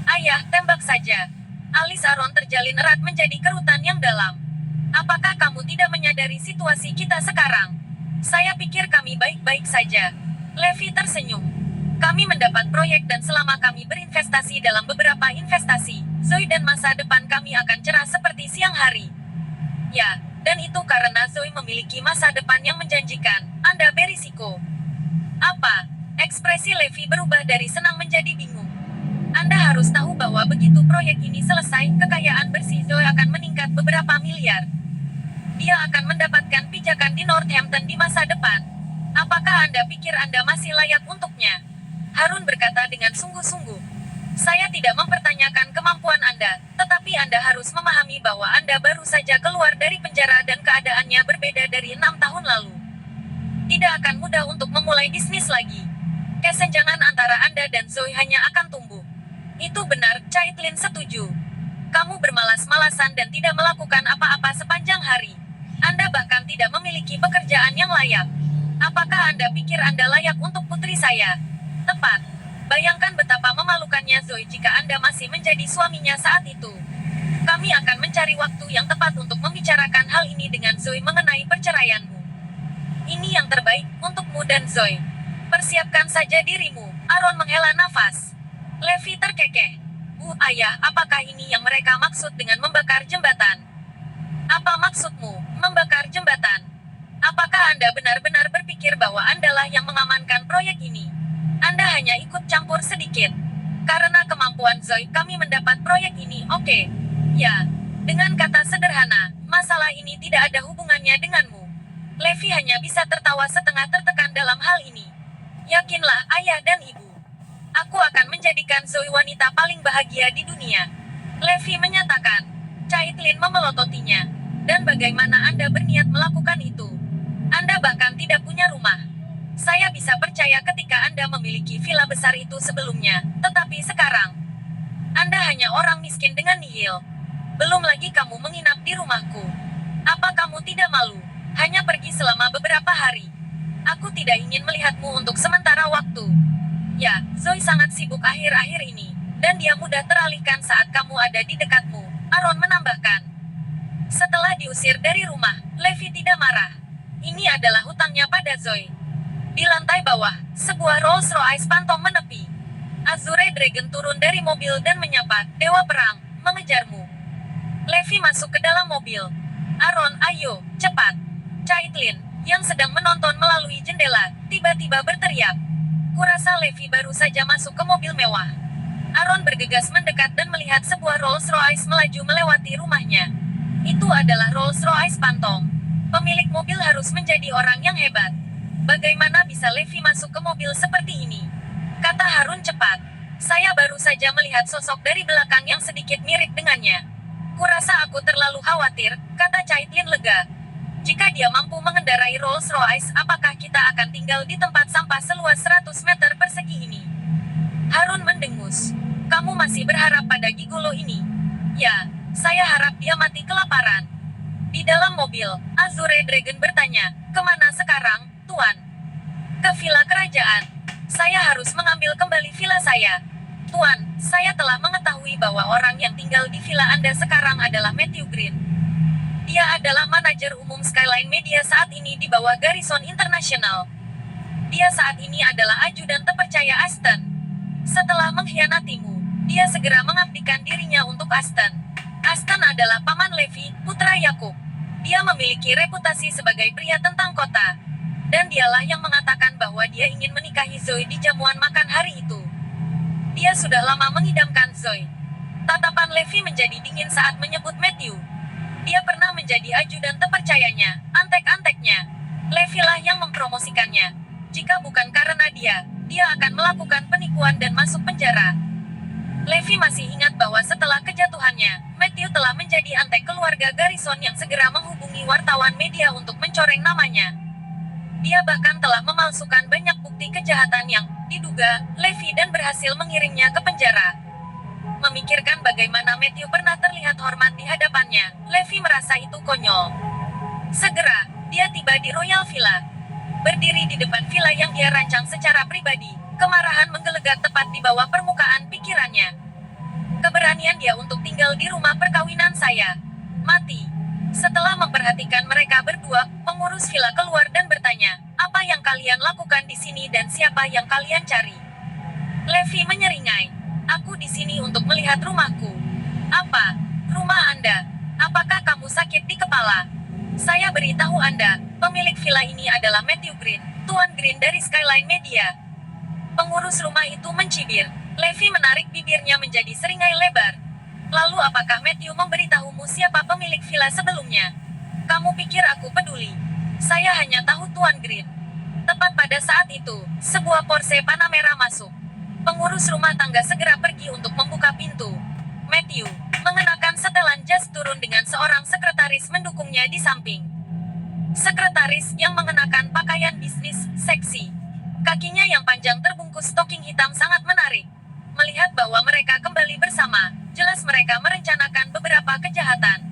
Ayah, tembak saja. Alis Aaron terjalin erat menjadi kerutan yang dalam. Apakah kamu tidak menyadari situasi kita sekarang? Saya pikir kami baik-baik saja. Levi tersenyum. Kami mendapat proyek dan selama kami berinvestasi dalam beberapa investasi, Zoe dan masa depan kami akan cerah seperti siang hari. Ya, dan itu karena Zoe memiliki masa depan yang menjanjikan. Anda berisiko. Apa? Ekspresi Levi berubah dari senang menjadi bingung. Anda harus tahu bahwa begitu proyek ini selesai, kekayaan bersih Zoe akan meningkat beberapa miliar. Dia akan mendapatkan pijakan di Northampton di masa depan. Apakah Anda pikir Anda masih layak untuknya? Harun berkata dengan sungguh-sungguh. Saya tidak mempertanyakan kemampuan Anda, tetapi Anda harus memahami bahwa Anda baru saja keluar dari penjara dan keadaannya berbeda dari 6 tahun lalu. Tidak akan mudah untuk memulai bisnis lagi. Kesenjangan antara Anda dan Zoe hanya akan tumbuh. Itu benar, Caitlin setuju. Kamu bermalas-malasan dan tidak melakukan apa-apa sepanjang hari. Anda bahkan tidak memiliki pekerjaan yang layak. Apakah Anda pikir Anda layak untuk putri saya? Tepat. Bayangkan betapa memalukannya Zoe jika Anda masih menjadi suaminya saat itu. Kami akan mencari waktu yang tepat untuk membicarakan hal ini dengan Zoe mengenai perceraianmu. Ini yang terbaik untukmu dan Zoe. Persiapkan saja dirimu. Aaron menghela nafas. Levi terkekeh. Ayah, apakah ini yang mereka maksud dengan membakar jembatan? Apa maksudmu, membakar jembatan? Apakah Anda benar-benar berpikir bahwa Andalah yang mengamankan proyek ini? Anda hanya ikut campur sedikit. Karena kemampuan Zoe, kami mendapat proyek ini, oke. Ya, dengan kata sederhana, masalah ini tidak ada hubungannya denganmu. Levi hanya bisa tertawa setengah tertekan dalam hal ini. Yakinlah, ayah dan ibu. Aku akan menjadikan Zoe wanita paling bahagia di dunia. Levi menyatakan. Caitlin memelototinya. Dan bagaimana Anda berniat melakukan itu? Anda bahkan tidak punya rumah. Saya bisa percaya ketika Anda memiliki villa besar itu sebelumnya, tetapi sekarang, Anda hanya orang miskin dengan nihil. Belum lagi kamu menginap di rumahku. Apa kamu tidak malu? Hanya pergi selama beberapa hari. Aku tidak ingin melihatmu untuk sementara waktu. Ya, Zoe sangat sibuk akhir-akhir ini, dan dia mudah teralihkan saat kamu ada di dekatmu, Aaron menambahkan. Setelah diusir dari rumah, Levi tidak marah. Ini adalah hutangnya pada Zoe. Di lantai bawah, sebuah Rolls-Royce Phantom menepi. Azure Dragon turun dari mobil dan menyapa, Dewa Perang, mengejarmu. Levi masuk ke dalam mobil. Aaron, ayo, cepat. Caitlin, yang sedang menonton melalui jendela, tiba-tiba berteriak. Kurasa Levi baru saja masuk ke mobil mewah. Aaron bergegas mendekat dan melihat sebuah Rolls-Royce melaju melewati rumahnya. Itu adalah Rolls-Royce Phantom. Pemilik mobil harus menjadi orang yang hebat. Bagaimana bisa Levi masuk ke mobil seperti ini? Kata Harun cepat. Saya baru saja melihat sosok dari belakang yang sedikit mirip dengannya. Kurasa aku terlalu khawatir, kata Caitlin lega. Jika dia mampu mengendarai Rolls-Royce, apakah kita akan tinggal di tempat sampah seluas 100 meter persegi ini? Harun mendengus. Kamu masih berharap pada gigolo ini? Ya, saya harap dia mati kelaparan. Di dalam mobil, Azure Dragon bertanya, kemana sekarang, Tuan? Ke villa kerajaan. Saya harus mengambil kembali villa saya. Tuan, saya telah mengetahui bahwa orang yang tinggal di villa Anda sekarang adalah Matthew Green. Dia adalah manajer umum Skyline Media saat ini di bawah Garrison International. Dia saat ini adalah ajudan terpercaya Aston. Setelah mengkhianatimu, dia segera mengabdikan dirinya untuk Aston. Aston adalah paman Levi, putra Yakub. Dia memiliki reputasi sebagai pria tentang kota. Dan dialah yang mengatakan bahwa dia ingin menikahi Zoe di jamuan makan hari itu. Dia sudah lama mengidamkan Zoe. Tatapan Levi menjadi dingin saat menyebut Matthew. Dia pernah menjadi ajudan terpercayanya, antek-anteknya. Levi lah yang mempromosikannya. Jika bukan karena dia akan melakukan penipuan dan masuk penjara. Levi masih ingat bahwa setelah kejatuhannya, Matthew telah menjadi antek keluarga Garrison yang segera menghubungi wartawan media untuk mencoreng namanya. Dia bahkan telah memalsukan banyak bukti kejahatan yang diduga Levi dan berhasil mengirimnya ke penjara. Memikirkan bagaimana Matthew pernah terlihat hormat di hadapannya, Levi merasa itu konyol. Segera, dia tiba di Royal Villa. Berdiri di depan villa yang dia rancang secara pribadi, kemarahan menggelegar tepat di bawah permukaan pikirannya. Keberanian dia untuk tinggal di rumah perkawinan saya. Mati. Setelah memperhatikan mereka berdua, pengurus villa keluar dan bertanya, apa yang kalian lakukan di sini dan siapa yang kalian cari? Levi menyeringai. Aku di sini untuk melihat rumahku. Apa? Rumah Anda? Apakah kamu sakit di kepala? Saya beritahu Anda, pemilik villa ini adalah Matthew Green, Tuan Green dari Skyline Media. Pengurus rumah itu mencibir. Levi menarik bibirnya menjadi seringai lebar. Lalu apakah Matthew memberitahumu siapa pemilik villa sebelumnya? Kamu pikir aku peduli? Saya hanya tahu Tuan Green. Tepat pada saat itu, sebuah Porsche Panamera masuk. Pengurus rumah tangga segera pergi untuk membuka pintu. Matthew, mengenakan setelan jas turun dengan seorang sekretaris mendukungnya di samping. Sekretaris yang mengenakan pakaian bisnis seksi. Kakinya yang panjang terbungkus stoking hitam sangat menarik. Melihat bahwa mereka kembali bersama, jelas mereka merencanakan beberapa kejahatan.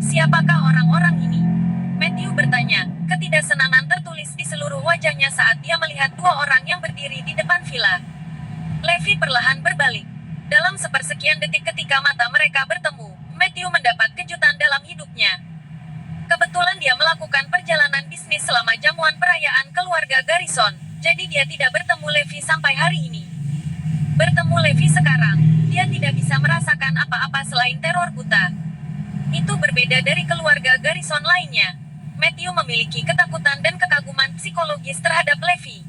Siapakah orang-orang ini? Matthew bertanya, ketidaksenangan tertulis di seluruh wajahnya saat dia melihat dua orang yang berdiri di depan villa. Levi perlahan berbalik. Dalam sepersekian detik ketika mata mereka bertemu, Matthew mendapat kejutan dalam hidupnya. Kebetulan dia melakukan perjalanan bisnis selama jamuan perayaan keluarga Garrison, jadi dia tidak bertemu Levi sampai hari ini. Bertemu Levi sekarang, dia tidak bisa merasakan apa-apa selain teror buta. Itu berbeda dari keluarga Garrison lainnya. Matthew memiliki ketakutan dan kekaguman psikologis terhadap Levi.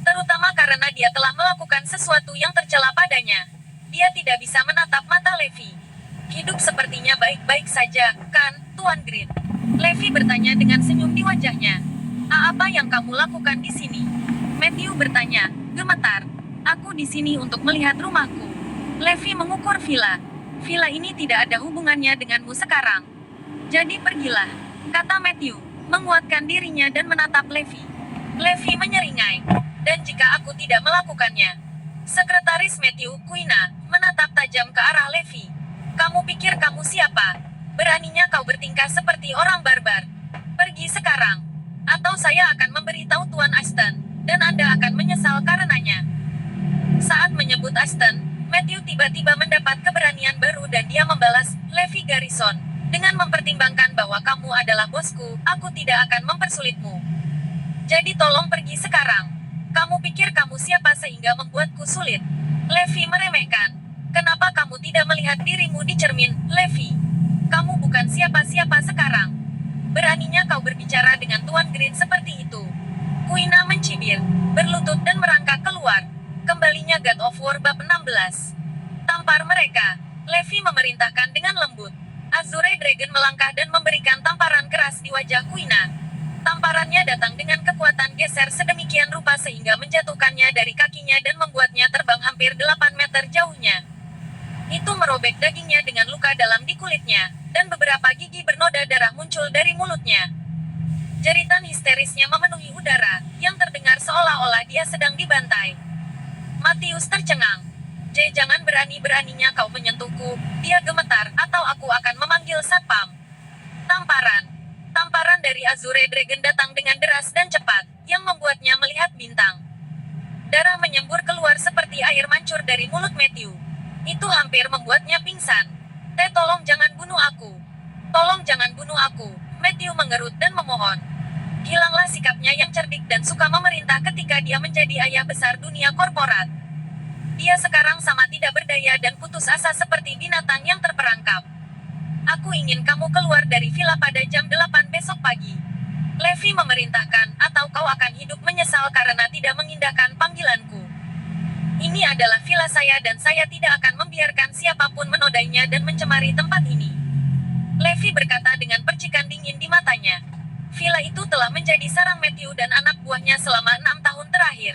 Terutama karena dia telah melakukan sesuatu yang tercela padanya. Dia tidak bisa menatap mata Levi. Hidup sepertinya baik-baik saja, kan, Tuan Green? Levi bertanya dengan senyum di wajahnya. Apa yang kamu lakukan di sini? Matthew bertanya, gemetar. Aku di sini untuk melihat rumahku. Levi mengukur villa. Villa ini tidak ada hubungannya denganmu sekarang. Jadi pergilah, kata Matthew, menguatkan dirinya dan menatap Levi. Levi menyeringai. Dan jika aku tidak melakukannya? Sekretaris Matthew, Quina, menatap tajam ke arah Levi. Kamu pikir kamu siapa? Beraninya kau bertingkah seperti orang barbar. Pergi sekarang. Atau saya akan memberitahu Tuan Ashton, dan Anda akan menyesal karenanya. Saat menyebut Ashton, Matthew tiba-tiba mendapat keberanian baru dan dia membalas, Levi Garrison. Dengan mempertimbangkan bahwa kamu adalah bosku, aku tidak akan mempersulitmu. Jadi tolong pergi sekarang. Kamu pikir kamu siapa sehingga membuatku sulit? Levi meremehkan. Kenapa kamu tidak melihat dirimu di cermin, Levi? Kamu bukan siapa-siapa sekarang. Beraninya kau berbicara dengan Tuan Green seperti itu. Quina mencibir, berlutut dan merangkak keluar. Kembalinya God of War bab 16. Tampar mereka. Levi memerintahkan dengan lembut. Azure Dragon melangkah dan memberikan tamparan keras di wajah Quina. Tamparannya datang dengan kekuatan geser sedemikian rupa sehingga menjatuhkannya dari kakinya dan membuatnya terbang hampir 8 meter jauhnya. Itu merobek dagingnya dengan luka dalam di kulitnya, dan beberapa gigi bernoda darah muncul dari mulutnya. Jeritan histerisnya memenuhi udara, yang terdengar seolah-olah dia sedang dibantai. Matius tercengang. Jangan berani-beraninya kau menyentuhku, dia gemetar, atau aku akan memanggil satpam. Tamparan. Tamparan dari Azure Dragon datang dengan deras dan cepat, yang membuatnya melihat bintang. Darah menyembur keluar seperti air mancur dari mulut Matthew. Itu hampir membuatnya pingsan. Tolong jangan bunuh aku. Tolong jangan bunuh aku, Matthew mengerut dan memohon. Hilanglah sikapnya yang cerdik dan suka memerintah ketika dia menjadi ayah besar dunia korporat. Dia sekarang sama tidak berdaya dan putus asa seperti binatang yang terperangkap. Aku ingin kamu keluar dari villa pada jam 8 besok pagi. Levi memerintahkan, atau kau akan hidup menyesal karena tidak mengindahkan panggilanku. Ini adalah villa saya dan saya tidak akan membiarkan siapapun menodainya dan mencemari tempat ini. Levi berkata dengan percikan dingin di matanya. Villa itu telah menjadi sarang Matthew dan anak buahnya selama 6 tahun terakhir.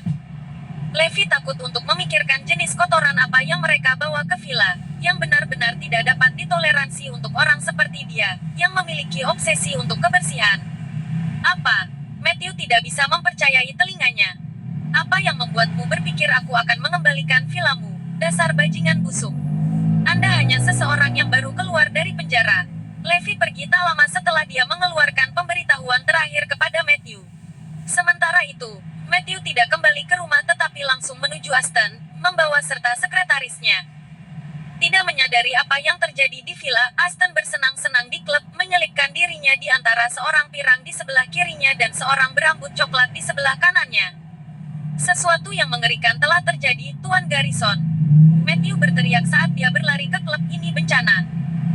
Levi takut untuk memikirkan jenis kotoran apa yang mereka bawa ke villa, yang benar-benar tidak dapat ditoleransi untuk orang seperti dia, yang memiliki obsesi untuk kebersihan. Apa? Matthew tidak bisa mempercayai telinganya. Apa yang membuatmu berpikir aku akan mengembalikan villamu, dasar bajingan busuk? Anda hanya seseorang yang baru keluar dari penjara. Levi pergi tak lama setelah dia mengeluarkan pemberitahuan terakhir kepada Matthew. Sementara itu, Matthew tidak kembali ke rumah tetapi langsung menuju Ashton, membawa serta sekretarisnya. Tidak menyadari apa yang terjadi di villa, Ashton bersenang-senang di klub, menyelipkan dirinya di antara seorang pirang di sebelah kirinya dan seorang berambut coklat di sebelah kanannya. Sesuatu yang mengerikan telah terjadi, Tuan Garrison. Matthew berteriak saat dia berlari ke klub ini bencana.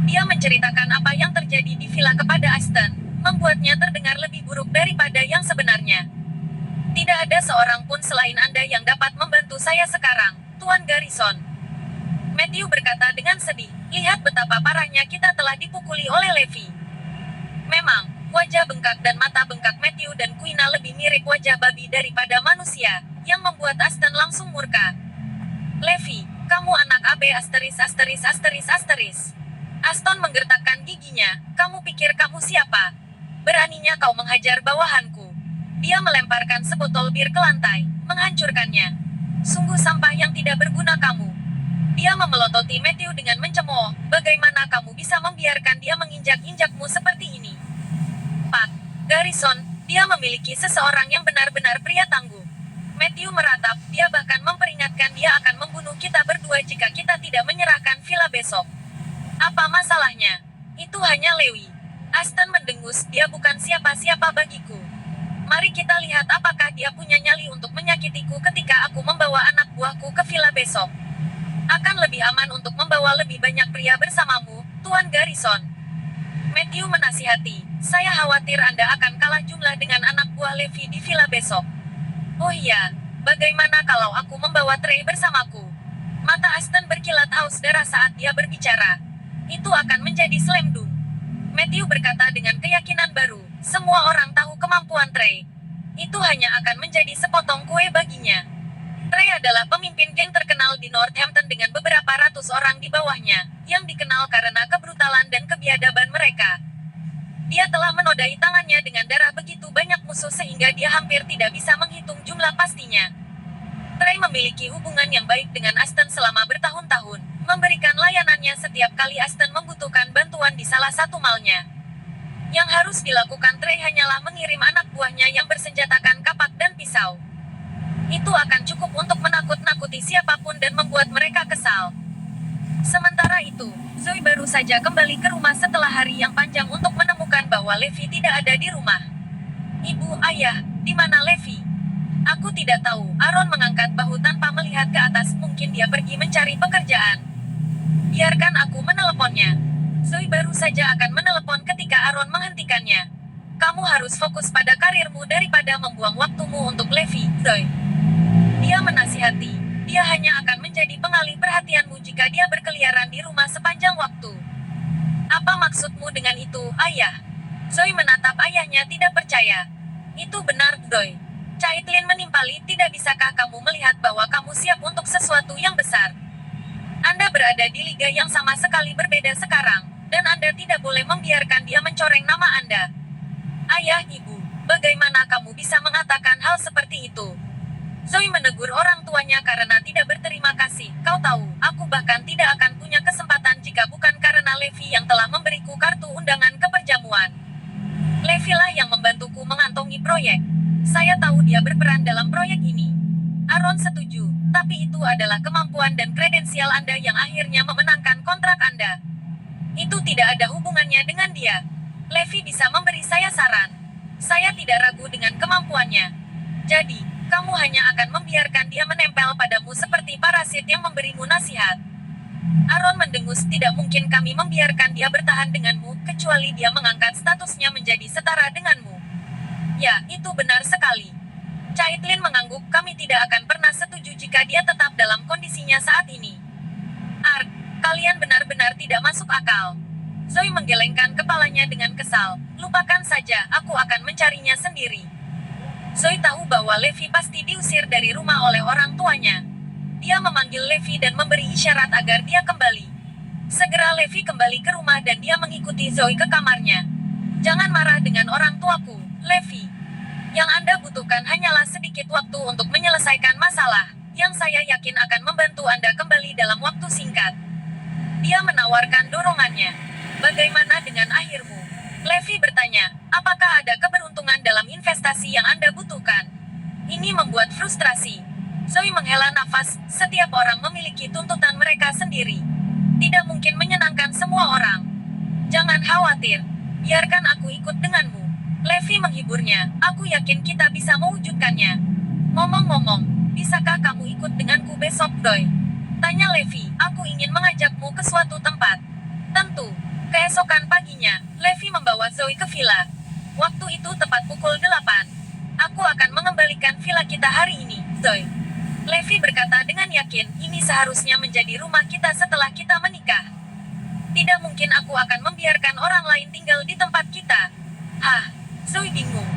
Dia menceritakan apa yang terjadi di villa kepada Ashton, membuatnya terdengar lebih buruk daripada yang sebenarnya. Tidak ada seorang pun selain Anda yang dapat membantu saya sekarang, Tuan Garrison. Matthew berkata dengan sedih, lihat betapa parahnya kita telah dipukuli oleh Levi. Memang, wajah bengkak dan mata bengkak Matthew dan Quina lebih mirip wajah babi daripada manusia, yang membuat Ashton langsung murka. Levi, kamu anak AB asteris. Ashton menggertakkan giginya, kamu pikir kamu siapa? Beraninya kau menghajar bawahanku. Dia melemparkan sebotol bir ke lantai, menghancurkannya. Sungguh sampah yang tidak berguna kamu. Dia memelototi Matthew dengan mencemooh, bagaimana kamu bisa membiarkan dia menginjak-injakmu seperti ini? Pak Garrison, dia memiliki seseorang yang benar-benar pria tangguh. Matthew meratap, dia bahkan memperingatkan dia akan membunuh kita berdua jika kita tidak menyerahkan villa besok. Apa masalahnya? Itu hanya Lewi. Aston mendengus, dia bukan siapa-siapa bagiku. Mari kita lihat apakah dia punya nyali untuk menyakitiku ketika aku membawa anak buahku ke villa besok. Akan lebih aman untuk membawa lebih banyak pria bersamamu, Tuan Garrison. Matthew menasihati, saya khawatir Anda akan kalah jumlah dengan anak buah Levi di villa besok. Oh iya, bagaimana kalau aku membawa Trey bersamaku? Mata Aston berkilat haus darah saat dia berbicara. Itu akan menjadi slam dunk. Matthew berkata dengan keyakinan baru, semua orang tahu kemampuan Trey. Itu hanya akan menjadi sepotong kue baginya. Trey adalah pemimpin geng terkenal di Northampton dengan beberapa ratus orang di bawahnya, yang dikenal karena kebrutalan dan kebiadaban mereka. Dia telah menodai tangannya dengan darah begitu banyak musuh sehingga dia hampir tidak bisa menghitung jumlah pastinya. Trey memiliki hubungan yang baik dengan Aston selama bertahun-tahun, memberikan layanannya setiap kali Aston membutuhkan bantuan di salah satu malnya. Yang harus dilakukan Trey hanyalah mengirim anak buahnya yang bersenjatakan kapak dan pisau. Itu akan cukup untuk menakut-nakuti siapapun dan membuat mereka kesal. Sementara itu, Zoe baru saja kembali ke rumah setelah hari yang panjang untuk menemukan bahwa Levi tidak ada di rumah. Ibu, ayah, di mana Levi? Aku tidak tahu. Aaron mengangkat bahu tanpa melihat ke atas, mungkin dia pergi mencari pekerjaan. Biarkan aku meneleponnya. Zoe baru saja akan menelepon ketika Aaron menghentikannya. Kamu harus fokus pada karirmu daripada membuang waktumu untuk Levi, Zoe. Dia menasihati, dia hanya akan menjadi pengalih perhatianmu jika dia berkeliaran di rumah sepanjang waktu. Apa maksudmu dengan itu, ayah? Zoe menatap ayahnya tidak percaya. Itu benar, Zoe. Caitlin menimpali, tidak bisakah kamu melihat bahwa kamu siap untuk sesuatu yang besar? Anda berada di liga yang sama sekali berbeda sekarang, dan Anda tidak boleh membiarkan dia mencoreng nama Anda. Ayah, ibu, bagaimana kamu bisa mengatakan hal seperti itu? Zoe menegur orang tuanya karena tidak berterima kasih. Kau tahu, aku bahkan tidak akan punya kesempatan jika bukan karena Levi yang telah memberiku kartu undangan ke perjamuan. Levi lah yang membantuku mengantongi proyek. Saya tahu dia berperan dalam proyek ini. Aaron setuju, tapi itu adalah kemampuan dan kredensial Anda yang akhirnya memenangkan kontrak Anda. Itu tidak ada hubungannya dengan dia. Levi bisa memberi saya saran. Saya tidak ragu dengan kemampuannya. Jadi, kamu hanya akan membiarkan dia menempel padamu seperti parasit yang memberimu nasihat. Aaron mendengus, tidak mungkin kami membiarkan dia bertahan denganmu, kecuali dia mengangkat statusnya menjadi setara denganmu. Ya, itu benar sekali. Caitlin mengangguk, kami tidak akan pernah setuju jika dia tetap dalam kondisinya saat ini. Ark, kalian benar-benar tidak masuk akal. Zoe menggelengkan kepalanya dengan kesal, lupakan saja, aku akan mencarinya sendiri. Zoe tahu bahwa Levi pasti diusir dari rumah oleh orang tuanya. Dia memanggil Levi dan memberi isyarat agar dia kembali. Segera Levi kembali ke rumah dan dia mengikuti Zoe ke kamarnya. Jangan marah dengan orang tuaku, Levi. Yang Anda butuhkan hanyalah sedikit waktu untuk menyelesaikan masalah, yang saya yakin akan membantu Anda kembali dalam waktu singkat. Dia menawarkan dorongannya. Bagaimana dengan akhirmu? Levi bertanya, apakah ada keberuntungan dalam investasi yang Anda butuhkan? Ini membuat frustrasi. Zoe menghela nafas, setiap orang memiliki tuntutan mereka sendiri. Tidak mungkin menyenangkan semua orang. Jangan khawatir, biarkan aku ikut denganmu. Levi menghiburnya, aku yakin kita bisa mewujudkannya. Ngomong-ngomong, bisakah kamu ikut denganku besok, Zoe? Tanya Levi, aku ingin mengajakmu ke suatu tempat. Tentu. Keesokan paginya, Levi membawa Zoe ke villa. Waktu itu tepat pukul 8. Aku akan mengembalikan villa kita hari ini, Zoe. Levi berkata dengan yakin, ini seharusnya menjadi rumah kita setelah kita menikah. Tidak mungkin aku akan membiarkan orang lain tinggal di tempat kita. Hah, Zoe bingung.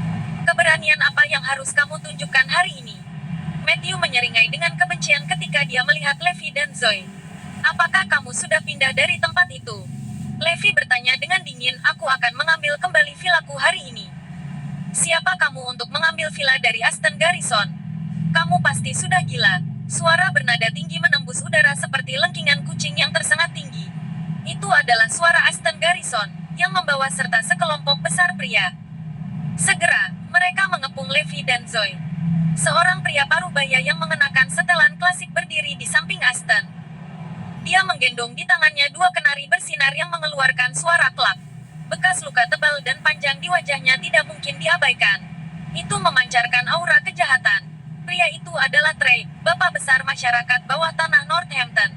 Keberanian apa yang harus kamu tunjukkan hari ini? Matthew menyeringai dengan kebencian ketika dia melihat Levi dan Zoe. Apakah kamu sudah pindah dari tempat itu? Levi bertanya dengan dingin, aku akan mengambil kembali vilaku hari ini. Siapa kamu untuk mengambil villa dari Aston Garrison? Kamu pasti sudah gila. Suara bernada tinggi menembus udara seperti lengkingan kucing yang tersengat tinggi. Itu adalah suara Aston Garrison, yang membawa serta sekelompok besar pria. Segera, mereka mengepung Levi dan Zoe. Seorang pria parubaya yang mengenakan setelan klasik berdiri di samping Aston. Dia menggendong di tangannya dua kenari bersinar yang mengeluarkan suara klak. Bekas luka tebal dan panjang di wajahnya tidak mungkin diabaikan. Itu memancarkan aura kejahatan. Pria itu adalah Trey, bapak besar masyarakat bawah tanah Northampton.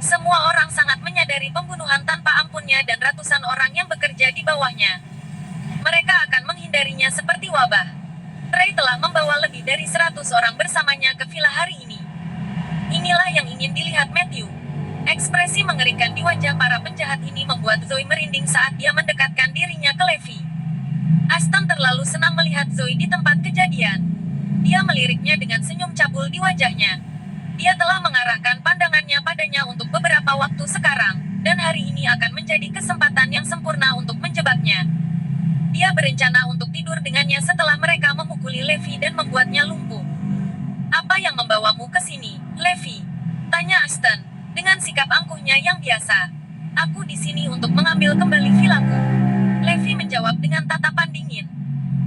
Semua orang sangat menyadari pembunuhan tanpa ampunnya dan ratusan orang yang bekerja di bawahnya. Mereka akan menghindarinya seperti wabah. Trey telah membawa lebih dari 100 orang bersamanya ke villa hari ini. Inilah yang ingin dilihat Matthew. Ekspresi mengerikan di wajah para penjahat ini membuat Zoe merinding saat dia mendekatkan dirinya ke Levi. Aston terlalu senang melihat Zoe di tempat kejadian. Dia meliriknya dengan senyum cabul di wajahnya. Dia telah mengarahkan pandangannya padanya untuk beberapa waktu sekarang, dan hari ini akan menjadi kesempatan yang sempurna untuk menjebaknya. Dia berencana untuk tidur dengannya setelah mereka memukuli Levi dan membuatnya lumpuh. Apa yang membawamu ke sini, Levi? Tanya Aston, dengan sikap angkuhnya yang biasa. Aku di sini untuk mengambil kembali vilaku. Levi menjawab dengan tatapan dingin.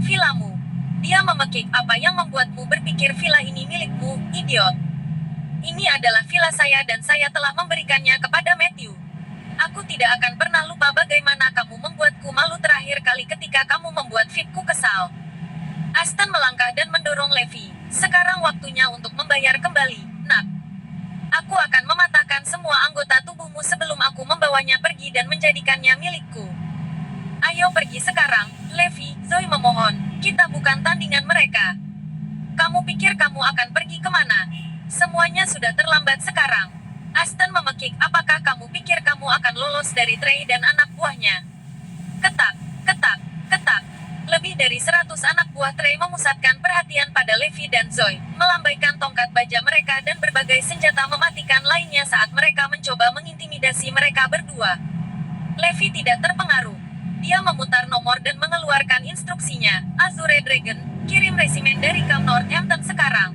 Vilamu? Dia memekik, apa yang membuatmu berpikir villa ini milikmu, idiot? Ini adalah villa saya dan saya telah memberikannya kepada Matthew. Aku tidak akan pernah lupa bagaimana kamu membuatku malu terakhir kali ketika kamu membuat Vipku kesal. Aston melangkah dan mendorong Levi. Sekarang waktunya untuk membayar kembali, nak. Aku akan mematahkan semua anggota tubuhmu sebelum aku membawanya pergi dan menjadikannya milikku. Ayo pergi sekarang, Levi, Zoe memohon. Kita bukan tandingan mereka. Kamu pikir kamu akan pergi kemana? Semuanya sudah terlambat sekarang. Aston memekik, apakah kamu pikir kamu akan lolos dari Trey dan anak buahnya? Ketak, ketak, ketak. Lebih dari 100 anak buah Trey memusatkan perhatian pada Levi dan Zoe, melambaikan tongkat baja mereka dan berbagai senjata mematikan lainnya saat mereka mencoba mengintimidasi mereka berdua. Levi tidak terpengaruh. Dia memutar nomor dan mengeluarkan instruksinya, Azure Dragon, kirim resimen dari Camp Northampton sekarang.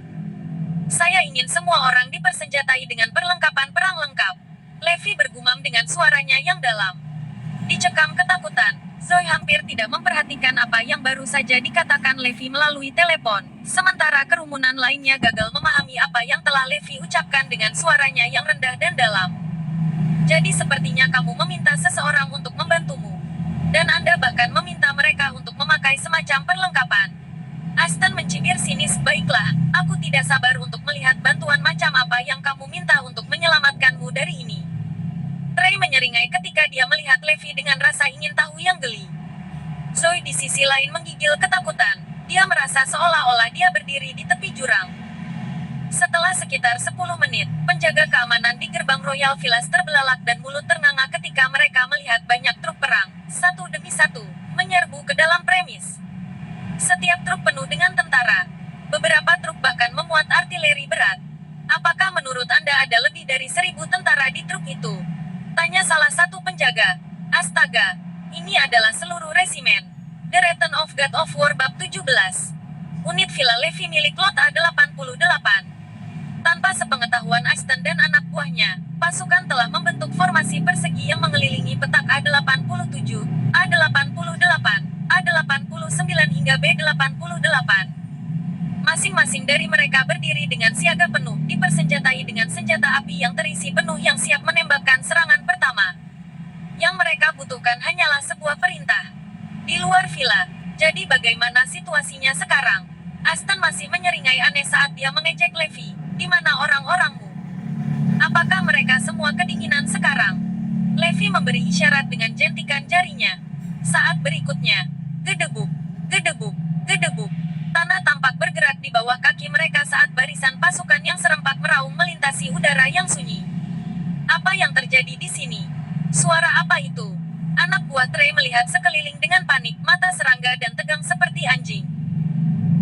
Saya ingin semua orang dipersenjatai dengan perlengkapan perang lengkap. Levi bergumam dengan suaranya yang dalam. Dicekam ketakutan, Zoe hampir tidak memperhatikan apa yang baru saja dikatakan Levi melalui telepon, sementara kerumunan lainnya gagal memahami apa yang telah Levi ucapkan dengan suaranya yang rendah dan dalam. Jadi sepertinya kamu meminta seseorang untuk membantumu. Dan Anda bahkan meminta mereka untuk memakai semacam perlengkapan. Aston mencibir sinis, baiklah, aku tidak sabar untuk melihat bantuan macam apa yang kamu minta untuk menyelamatkanmu dari ini. Trey menyeringai ketika dia melihat Levi dengan rasa ingin tahu yang geli. Zoe di sisi lain menggigil ketakutan. Dia merasa seolah-olah dia berdiri di tepi jurang. Setelah sekitar 10 menit, penjaga keamanan di gerbang Royal Villas terbelalak dan mulut ternganga ketika mereka melihat banyak truk perang, satu demi satu, menyerbu ke dalam premis. Setiap truk penuh dengan tentara. Beberapa truk bahkan memuat artileri berat. Apakah menurut Anda ada lebih dari 1.000 tentara di truk itu? Tanya salah satu penjaga. Astaga, ini adalah seluruh resimen. The Return of God of War bab 17. Unit Villa Levi milik Lot A88. Tanpa sepengetahuan Aston dan anak buahnya, pasukan telah membentuk formasi persegi yang mengelilingi petak A87, A88, A89 hingga B88. Masing-masing dari mereka berdiri dengan siaga penuh, dipersenjatai dengan senjata api yang terisi penuh yang siap menembakkan serangan pertama. Yang mereka butuhkan hanyalah sebuah perintah. Di luar villa, jadi bagaimana situasinya sekarang? Aston masih menyeringai aneh saat dia mengejek Levi. Di mana orang-orangmu? Apakah mereka semua kedinginan sekarang? Levi memberi isyarat dengan jentikan jarinya. Saat berikutnya, gedebuk, gedebuk, gedebuk. Tanah tampak bergerak di bawah kaki mereka saat barisan pasukan yang serempak meraung melintasi udara yang sunyi. Apa yang terjadi di sini? Suara apa itu? Anak buah Trey melihat sekeliling dengan panik, mata serangga dan tegang seperti anjing.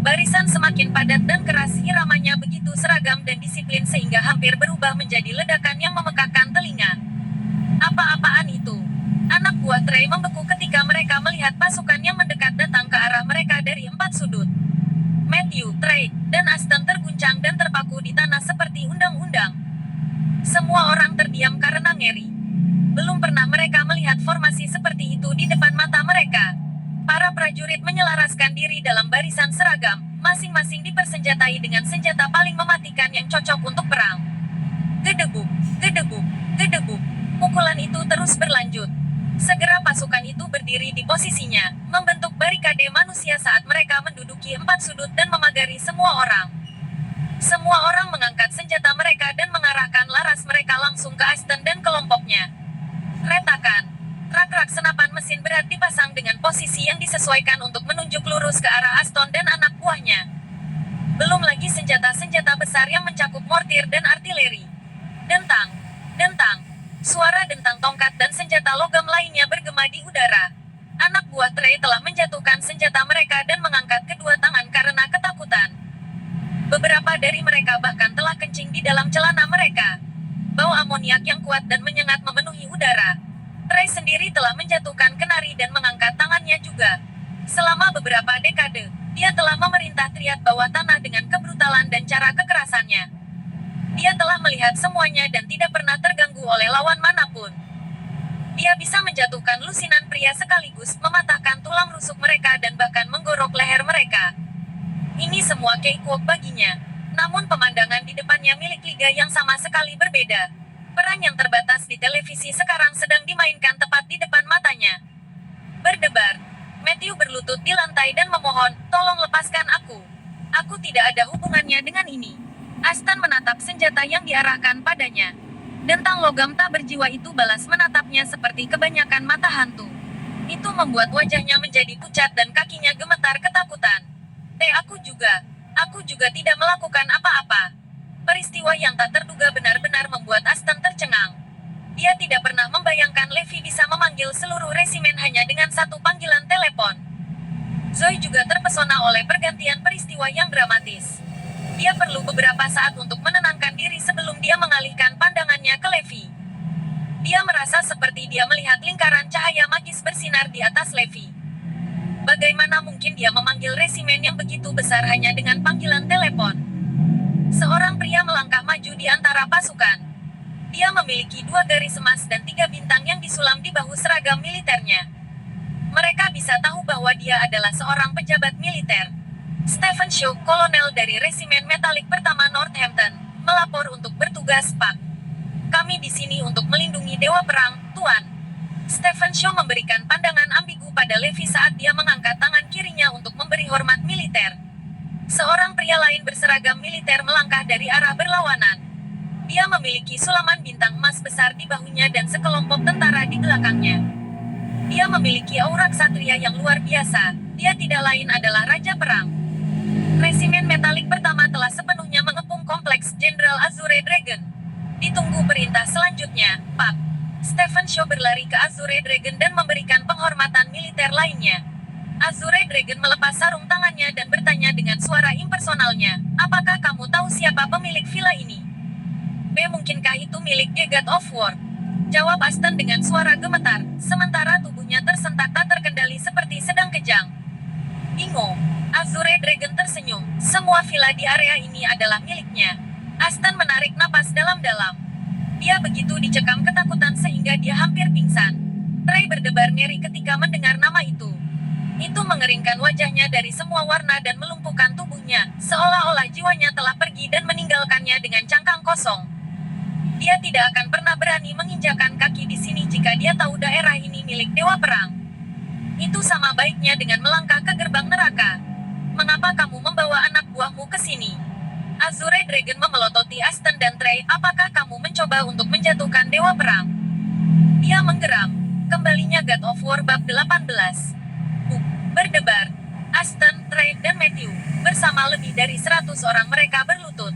Barisan semakin padat dan keras, iramanya begitu seragam dan disiplin sehingga hampir berubah menjadi ledakan yang memekakkan telinga. Apa-apaan itu? buah Trey membeku ketika mereka melihat pasukan yang mendekat datang ke arah mereka dari 4 sudut. Matthew, Trey, dan Aston terguncang dan terpaku di tanah seperti undang-undang. Semua orang terdiam karena ngeri. Belum pernah mereka melihat formasi seperti itu di depan mata mereka. Para prajurit menyelaraskan diri dalam barisan seragam, masing-masing dipersenjatai dengan senjata paling mematikan yang cocok untuk perang. Gedebuk, gedebuk, gedebuk. Pukulan itu terus berlanjut. Segera pasukan itu berdiri di posisinya, membentuk barikade manusia saat mereka menduduki 4 sudut dan memagari semua orang. Semua orang mengangkat senjata mereka dan mengarahkan laras mereka langsung ke Aston dan kelompoknya. Retakan. Rak-rak senapan mesin berat dipasang dengan posisi yang disesuaikan untuk menunjuk lurus ke arah Aston dan anak buahnya. Belum lagi senjata-senjata besar yang mencakup mortir dan artileri. Dentang, dentang. Suara dentang tongkat dan senjata logam lainnya bergema di udara. Anak buah Trey telah menjatuhkan senjata mereka dan mengangkat kedua tangan karena ketakutan. Beberapa dari mereka bahkan telah kencing di dalam celana mereka. Bau amoniak yang kuat dan menyengat memenuhi udara. Trey sendiri telah menjatuhkan kenari dan mengangkat tangannya juga. Selama beberapa dekade, dia telah memerintah triad bawah tanah dengan kebrutalan dan cara kekerasannya. Dia telah melihat semuanya dan tidak pernah terganggu oleh lawan manapun. Dia bisa menjatuhkan lusinan pria sekaligus, mematahkan tulang rusuk mereka dan bahkan menggorok leher mereka. Ini semua cakewalk baginya. Namun pemandangan di depannya milik liga yang sama sekali berbeda. Peran yang terbatas di televisi sekarang sedang dimainkan tepat di depan matanya. Berdebar. Matthew berlutut di lantai dan memohon, "Tolong lepaskan aku. Aku tidak ada hubungannya dengan ini." Aston menatap senjata yang diarahkan padanya. Dentang logam tak berjiwa itu balas menatapnya seperti kebanyakan mata hantu. Itu membuat wajahnya menjadi pucat dan kakinya gemetar ketakutan. Aku juga tidak melakukan apa-apa." Peristiwa yang tak terduga benar-benar membuat Aston tercengang. Dia tidak pernah membayangkan Levi bisa memanggil seluruh resimen hanya dengan satu panggilan telepon. Zoe juga terpesona oleh pergantian peristiwa yang dramatis. Dia perlu beberapa saat untuk menenangkan diri sebelum dia mengalihkan pandangannya ke Levi. Dia merasa seperti dia melihat lingkaran cahaya magis bersinar di atas Levi. Bagaimana mungkin dia memanggil resimen yang begitu besar hanya dengan panggilan telepon? Seorang pria melangkah maju di antara pasukan. Dia memiliki 2 garis emas dan 3 bintang yang disulam di bahu seragam militernya. Mereka bisa tahu bahwa dia adalah seorang pejabat militer. Stephen Shaw, kolonel dari Resimen Metalik Pertama Northampton, melapor untuk bertugas, "Pak. Kami di sini untuk melindungi Dewa Perang, Tuan." Stephen Shaw memberikan pandangan ambigu pada Levi saat dia mengangkat tangan kirinya untuk memberi hormat militer. Seorang pria lain berseragam militer melangkah dari arah berlawanan. Dia memiliki sulaman bintang emas besar di bahunya dan sekelompok tentara di belakangnya. Dia memiliki aura ksatria yang luar biasa. Dia tidak lain adalah Raja Perang. Resimen Metalik Pertama telah sepenuhnya mengepung kompleks Jenderal Azure Dragon. Ditunggu perintah selanjutnya, Pak. Stephen Shaw berlari ke Azure Dragon dan memberikan penghormatan militer lainnya. Azure Dragon melepas sarung tangannya dan bertanya dengan suara impersonalnya, "Apakah kamu tahu siapa pemilik villa ini?" Mungkinkah itu milik The God of War?" Jawab Aston dengan suara gemetar, sementara tubuhnya tersentak tak terkendali seperti sedang kejang. "Bingo." Azure Dragon tersenyum. "Semua villa di area ini adalah miliknya." Aston menarik napas dalam-dalam. Dia begitu dicekam ketakutan sehingga dia hampir pingsan. Trey berdebar ngeri ketika mendengar nama itu. Itu mengeringkan wajahnya dari semua warna dan melumpuhkan tubuhnya, seolah-olah jiwanya telah pergi dan meninggalkannya dengan cangkang kosong. Dia tidak akan pernah berani menginjakan kaki di sini jika dia tahu daerah ini milik Dewa Perang. Itu sama baiknya dengan melangkah ke gerbang neraka. "Mengapa kamu membawa anak buahmu ke sini?" Azure Dragon memelototi Aston dan Trey. "Apakah kamu mencoba untuk menjatuhkan Dewa Perang?" Dia menggeram. Kembalinya God of War bab 18. Berdebar. Aston, Trey, dan Matthew, bersama lebih dari 100 orang mereka berlutut.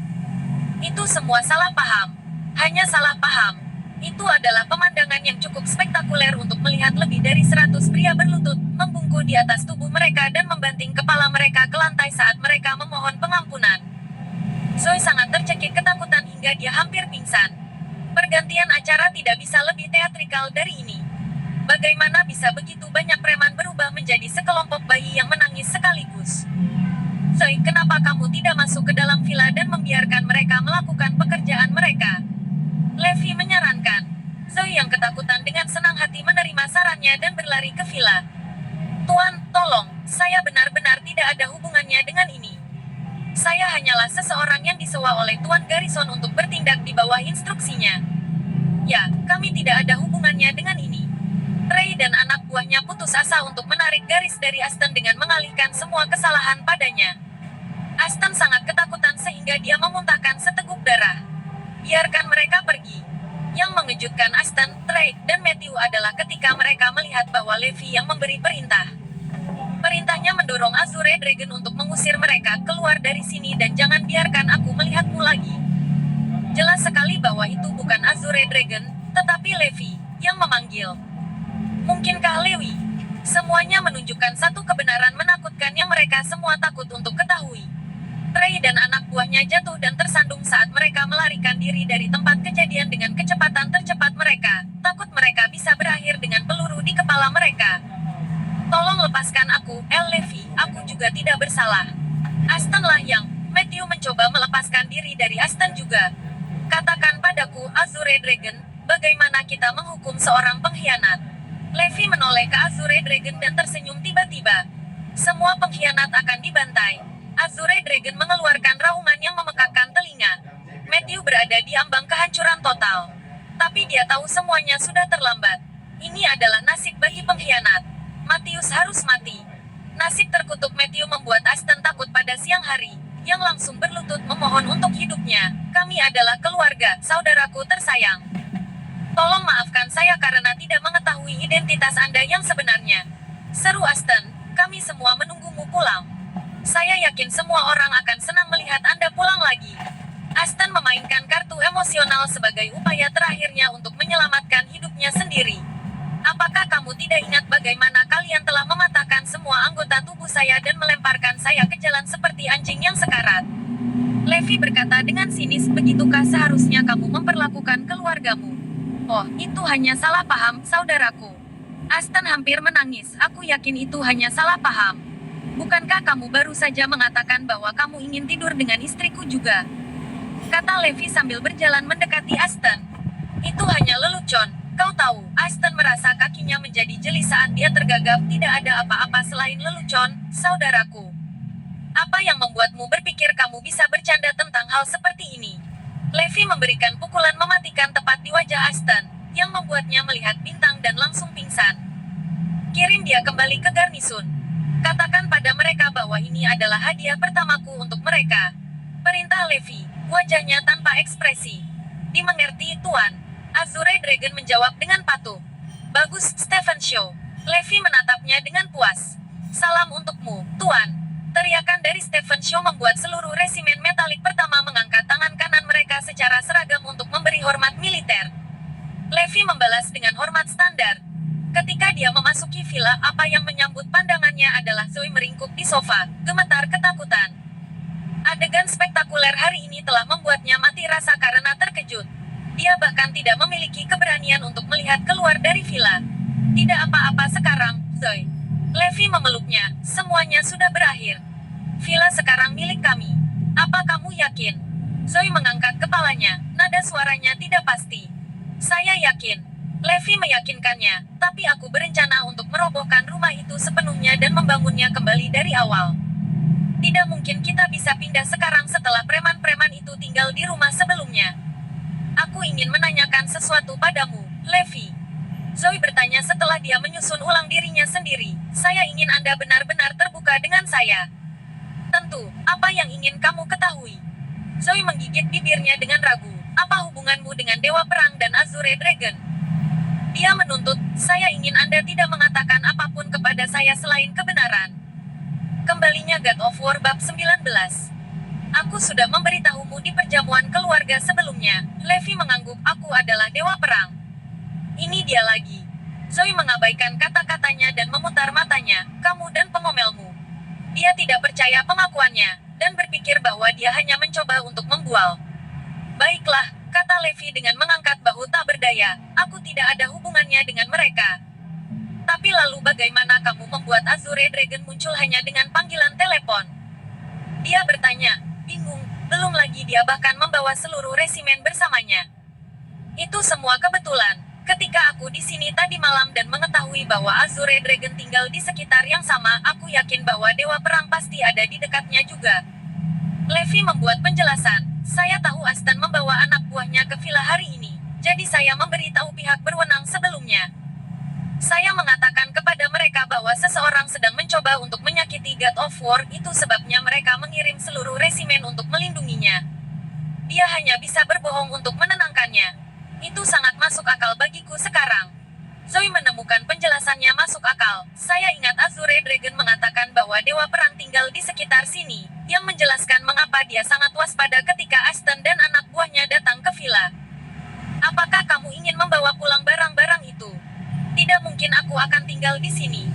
Itu semua salah paham. Hanya salah paham. Itu adalah pemandangan yang cukup spektakuler untuk melihat lebih dari 100 pria berlutut, membungkuk di atas tubuh mereka dan membanting kepala mereka ke lantai saat mereka memohon pengampunan. Zoe sangat tercekik ketakutan hingga dia hampir pingsan. Pergantian acara tidak bisa lebih teatrikal dari ini. Bagaimana bisa begitu banyak preman berubah menjadi sekelompok bayi yang menangis sekaligus? Zoe, kenapa kamu tidak masuk ke dalam villa dan membiarkan mereka melakukan pekerjaan mereka? Levi menyarankan. Zoe yang ketakutan dengan senang hati menerima sarannya dan berlari ke villa. Tuan, tolong, saya benar-benar tidak ada hubungannya dengan ini. Saya hanyalah seseorang yang disewa oleh Tuan Garrison untuk bertindak di bawah instruksinya. Ya, kami tidak ada hubungannya dengan ini. Ray dan anak buahnya putus asa untuk menarik garis dari Aston dengan mengalihkan semua kesalahan padanya. Aston sangat ketakutan sehingga dia memuntahkan seteguk darah. Biarkan mereka pergi. Yang mengejutkan Aston, Ray, dan Matthew adalah ketika mereka melihat bahwa Levi yang memberi perintah. Perintahnya mendorong Azure Dragon untuk mengusir mereka keluar dari sini dan jangan biarkan aku melihatmu lagi. Jelas sekali bahwa itu bukan Azure Dragon, tetapi Levi, yang memanggil. Mungkinkah Lewi? Semuanya menunjukkan satu kebenaran menakutkan yang mereka semua takut untuk ketahui. Ray dan anak buahnya jatuh dan tersandung saat mereka melarikan diri dari tempat kejadian dengan kecepatan tercepat mereka, takut mereka bisa berakhir dengan peluru di kepala mereka. Tolong lepaskan aku, Levi, aku juga tidak bersalah. Astonlah yang, Matthew mencoba melepaskan diri dari Aston juga. Katakan padaku, Azure Dragon, bagaimana kita menghukum seorang pengkhianat? Levi menoleh ke Azure Dragon dan tersenyum tiba-tiba. Semua pengkhianat akan dibantai. Azure Dragon mengeluarkan raungan yang memekakkan telinga. Matthew berada di ambang kehancuran total. Tapi dia tahu semuanya sudah terlambat. Ini adalah nasib bagi pengkhianat. Matthius harus mati. Nasib terkutuk Matthew membuat Aston takut pada siang hari, yang langsung berlutut memohon untuk hidupnya. Kami adalah keluarga, saudaraku tersayang. Tolong maafkan saya karena tidak mengetahui identitas Anda yang sebenarnya. Seru Aston, kami semua menunggumu pulang. Saya yakin semua orang akan senang melihat Anda pulang lagi. Aston memainkan kartu emosional sebagai upaya terakhirnya untuk menyelamatkan hidupnya sendiri. Apakah kamu tidak ingat bagaimana kalian telah mematahkan semua anggota tubuh saya dan melemparkan saya ke jalan seperti anjing yang sekarat? Levi berkata dengan sinis, begitukah seharusnya kamu memperlakukan keluargamu? Oh, itu hanya salah paham, saudaraku. Aston hampir menangis, aku yakin itu hanya salah paham. Bukankah kamu baru saja mengatakan bahwa kamu ingin tidur dengan istriku juga? Kata Levi sambil berjalan mendekati Aston. Itu hanya lelucon, kau tahu, Aston merasa kakinya menjadi jeli saat dia tergagap. Tidak ada apa-apa selain lelucon, saudaraku. Apa yang membuatmu berpikir kamu bisa bercanda tentang hal seperti ini? Levi memberikan pukulan mematikan tepat di wajah Aston, yang membuatnya melihat bintang dan langsung pingsan. Kirim dia kembali ke garnisun. Katakan pada mereka bahwa ini adalah hadiah pertamaku untuk mereka. Perintah Levi, wajahnya tanpa ekspresi. Dimengerti, Tuan. Azure Dragon menjawab dengan patuh. Bagus, Stephen Shaw. Levi menatapnya dengan puas. Salam untukmu, Tuan. Teriakan dari Stephen Shaw membuat seluruh resimen metalik pertama mengangkat tangan kanan mereka secara seragam untuk memberi hormat militer. Levi membalas dengan hormat standar. Ketika dia memasuki villa, apa yang menyambut pandangannya adalah Zoe meringkuk di sofa, gemetar ketakutan. Adegan spektakuler hari ini telah membuatnya mati rasa karena terkejut. Dia bahkan tidak memiliki keberanian untuk melihat keluar dari villa. Tidak apa-apa sekarang, Zoe. Levi memeluknya, semuanya sudah berakhir. Villa sekarang milik kami. Apa kamu yakin? Zoe mengangkat kepalanya, nada suaranya tidak pasti. Saya yakin. Levi meyakinkannya, tapi aku berencana untuk merobohkan rumah itu sepenuhnya dan membangunnya kembali dari awal. Tidak mungkin kita bisa pindah sekarang setelah preman-preman itu tinggal di rumah sebelumnya. Aku ingin menanyakan sesuatu padamu, Levi. Zoe bertanya setelah dia menyusun ulang dirinya sendiri. Saya ingin Anda benar-benar terbuka dengan saya. Tentu, apa yang ingin kamu ketahui? Zoe menggigit bibirnya dengan ragu. Apa hubunganmu dengan Dewa Perang dan Azure Dragon? Dia menuntut, saya ingin Anda tidak mengatakan apapun kepada saya selain kebenaran. Kembalinya God of War bab 19. Aku sudah memberitahumu di perjamuan keluarga sebelumnya. Levi mengangguk, aku adalah Dewa Perang. Ini dia lagi. Zoe mengabaikan kata-katanya dan memutar matanya, kamu dan pengomelmu. Dia tidak percaya pengakuannya, dan berpikir bahwa dia hanya mencoba untuk membual. Baiklah, kata Levi dengan mengangkat bahu tak berdaya, aku tidak ada hubungannya dengan mereka. Tapi lalu bagaimana kamu membuat Azure Dragon muncul hanya dengan panggilan telepon? Dia bertanya, bingung, belum lagi dia bahkan membawa seluruh resimen bersamanya. Itu semua kebetulan. Ketika aku di sini tadi malam dan mengetahui bahwa Azure Dragon tinggal di sekitar yang sama, aku yakin bahwa Dewa Perang pasti ada di dekatnya juga. Levi membuat penjelasan, saya tahu Aston membawa anak buahnya ke villa hari ini, jadi saya memberitahu pihak berwenang sebelumnya. Saya mengatakan kepada mereka bahwa seseorang sedang mencoba untuk menyakiti God of War, itu sebabnya mereka mengirim seluruh resimen untuk melindunginya. Dia hanya bisa berbohong untuk menenangkannya. Itu sangat masuk akal bagiku sekarang. Zoe menemukan penjelasannya masuk akal. Saya ingat Azure Dragon mengatakan bahwa Dewa Perang tinggal di sekitar sini, yang menjelaskan mengapa dia sangat waspada ketika Aston dan anak buahnya datang ke villa. Apakah kamu ingin membawa pulang barang-barang itu? Tidak mungkin aku akan tinggal di sini.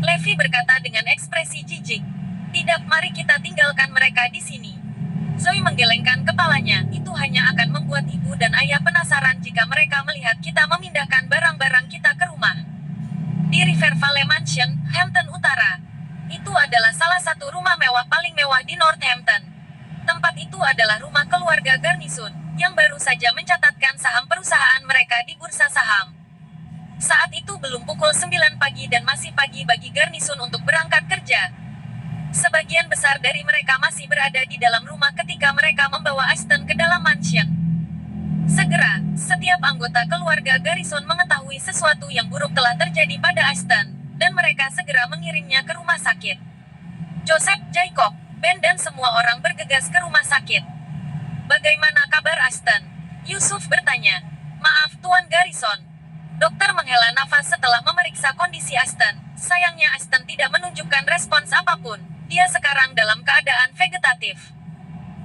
Levi berkata dengan ekspresi jijik. Tidak, mari kita tinggalkan mereka di sini. Zoe menggelengkan kepalanya, itu hanya akan membuat ibu dan ayah penasaran jika mereka melihat kita memindahkan barang-barang kita ke rumah. Di River Valley Mansion, Hampton Utara. Itu adalah salah satu rumah mewah paling mewah di Northampton. Tempat itu adalah rumah keluarga Garnison, yang baru saja mencatatkan saham perusahaan mereka di bursa saham. Saat itu belum pukul 9 pagi dan masih pagi bagi Garnison untuk berangkat kerja. Sebagian besar dari mereka masih berada di dalam rumah ketika mereka membawa Aston ke dalam mansion. Segera, setiap anggota keluarga Garrison mengetahui sesuatu yang buruk telah terjadi pada Aston, dan mereka segera mengirimnya ke rumah sakit. Joseph, Jacob, Ben dan semua orang bergegas ke rumah sakit. Bagaimana kabar Aston? Yusuf bertanya. Maaf, Tuan Garrison. Dokter menghela nafas setelah memeriksa kondisi Aston. Sayangnya Aston tidak menunjukkan respons apapun. Dia sekarang dalam keadaan vegetatif.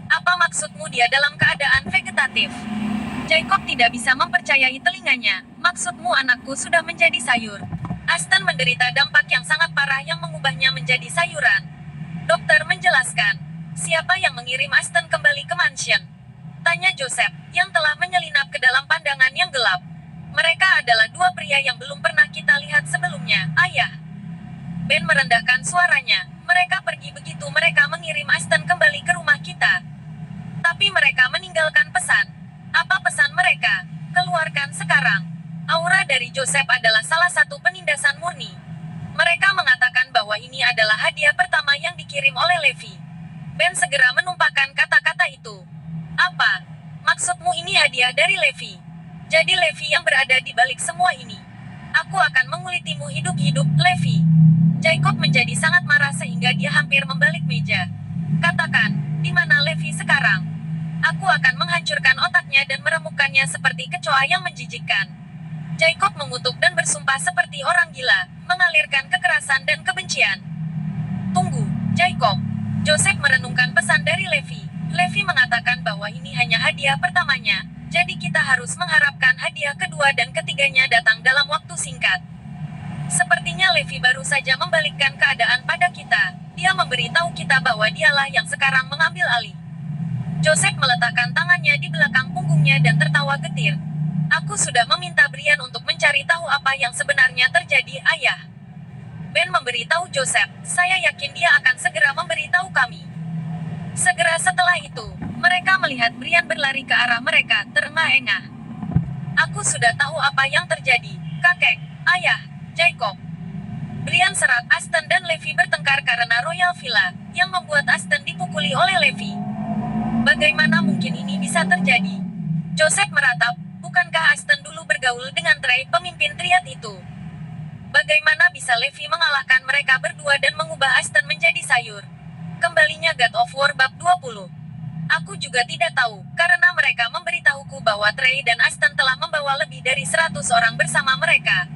Apa maksudmu dia dalam keadaan vegetatif? Jacob tidak bisa mempercayai telinganya. Maksudmu anakku sudah menjadi sayur. Aston menderita dampak yang sangat parah yang mengubahnya menjadi sayuran. Dokter menjelaskan. Siapa yang mengirim Aston kembali ke mansion? Tanya Joseph, yang telah menyelinap ke dalam pandangan yang gelap. Mereka adalah dua pria yang belum pernah kita lihat sebelumnya, Ayah. Ben merendahkan suaranya. Mereka pergi begitu mereka mengirim Aston kembali ke rumah kita. Tapi mereka meninggalkan pesan. Apa pesan mereka? Keluarkan sekarang. Aura dari Joseph adalah salah satu penindasan murni. Mereka mengatakan bahwa ini adalah hadiah pertama yang dikirim oleh Levi. Ben segera menumpahkan kata-kata itu. Apa? Maksudmu ini hadiah dari Levi? Jadi Levi yang berada di balik semua ini. Aku akan mengulitimu hidup-hidup, Levi. Jacob menjadi sangat marah sehingga dia hampir membalik meja. Katakan, di mana Levi sekarang? Aku akan menghancurkan otaknya dan meremukkannya seperti kecoa yang menjijikkan. Jacob mengutuk dan bersumpah seperti orang gila, mengalirkan kekerasan dan kebencian. Tunggu, Jacob. Joseph merenungkan pesan dari Levi. Levi mengatakan bahwa ini hanya hadiah pertamanya, jadi kita harus mengharapkan hadiah kedua dan ketiganya datang dalam waktu singkat. Sepertinya Levi baru saja membalikkan keadaan pada kita. Dia memberitahu kita bahwa dialah yang sekarang mengambil alih. Joseph meletakkan tangannya di belakang punggungnya dan tertawa getir. Aku sudah meminta Brian untuk mencari tahu apa yang sebenarnya terjadi, Ayah. Ben memberitahu Joseph, saya yakin dia akan segera memberitahu kami. Segera setelah itu, mereka melihat Brian berlari ke arah mereka, terengah-engah. Aku sudah tahu apa yang terjadi, kakek, ayah, Jacob. Brian serak Aston dan Levi bertengkar karena Royal Villa, yang membuat Aston dipukuli oleh Levi. Bagaimana mungkin ini bisa terjadi? Joseph meratap, bukankah Aston dulu bergaul dengan Trey, pemimpin triad itu? Bagaimana bisa Levi mengalahkan mereka berdua dan mengubah Aston menjadi sayur? Kembalinya God of War bab 20. Aku juga tidak tahu, karena mereka memberitahuku bahwa Trey dan Aston telah membawa lebih dari 100 orang bersama mereka.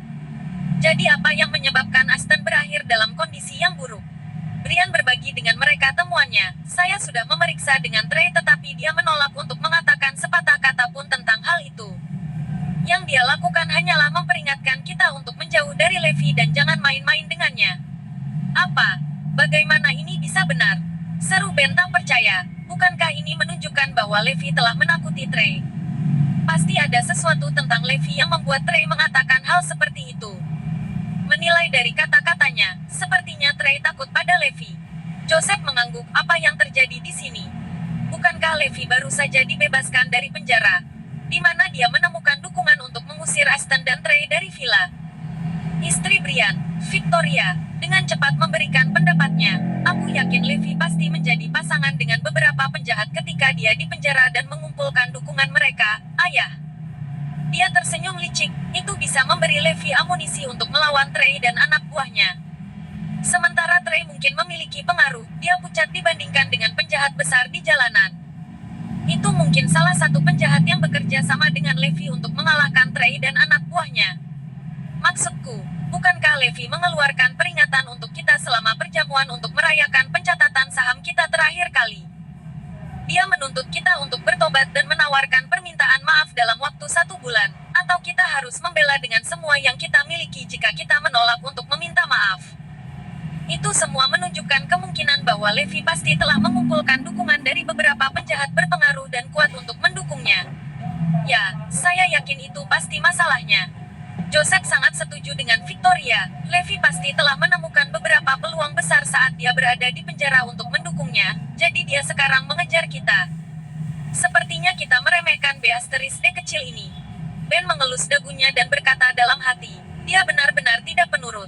Jadi apa yang menyebabkan Aston berakhir dalam kondisi yang buruk? Brian berbagi dengan mereka temuannya. Saya sudah memeriksa dengan Trey tetapi dia menolak untuk mengatakan sepatah kata pun tentang hal itu. Yang dia lakukan hanyalah memperingatkan kita untuk menjauh dari Levi dan jangan main-main dengannya. Apa? Bagaimana ini bisa benar? Seru Ben tak percaya. Bukankah ini menunjukkan bahwa Levi telah menakuti Trey? Pasti ada sesuatu tentang Levi yang membuat Trey mengatakan hal seperti itu. Menilai dari kata-katanya, sepertinya Trey takut pada Levi. Joseph mengangguk, apa yang terjadi di sini? Bukankah Levi baru saja dibebaskan dari penjara, di mana dia menemukan dukungan untuk mengusir Aston dan Trey dari villa? Istri Brian, Victoria, dengan cepat memberikan pendapatnya. Aku yakin Levi pasti menjadi pasangan dengan beberapa penjahat ketika dia di penjara dan mengumpulkan dukungan mereka, ayah. Dia tersenyum licik, itu bisa memberi Levi amunisi untuk melawan Trey dan anak buahnya. Sementara Trey mungkin memiliki pengaruh, dia pucat dibandingkan dengan penjahat besar di jalanan. Itu mungkin salah satu penjahat yang bekerja sama dengan Levi untuk mengalahkan Trey dan anak buahnya. Maksudku, bukankah Levi mengeluarkan peringatan untuk kita selama perjamuan untuk merayakan pencatatan saham kita terakhir kali? Dia menuntut kita untuk bertobat dan menawarkan permintaan maaf dalam waktu 1 bulan, atau kita harus membela dengan semua yang kita miliki jika kita menolak untuk meminta maaf. Itu semua menunjukkan kemungkinan bahwa Levi pasti telah mengumpulkan dukungan dari beberapa penjahat berpengaruh dan kuat untuk mendukungnya. Ya, saya yakin itu pasti masalahnya. Joseph sangat setuju dengan Victoria. Levi pasti telah menemukan beberapa peluang besar saat dia berada di penjara untuk mendukungnya, jadi dia sekarang mengejar kita. Sepertinya kita meremehkan D kecil ini. Ben mengelus dagunya dan berkata dalam hati, dia benar-benar tidak penurut.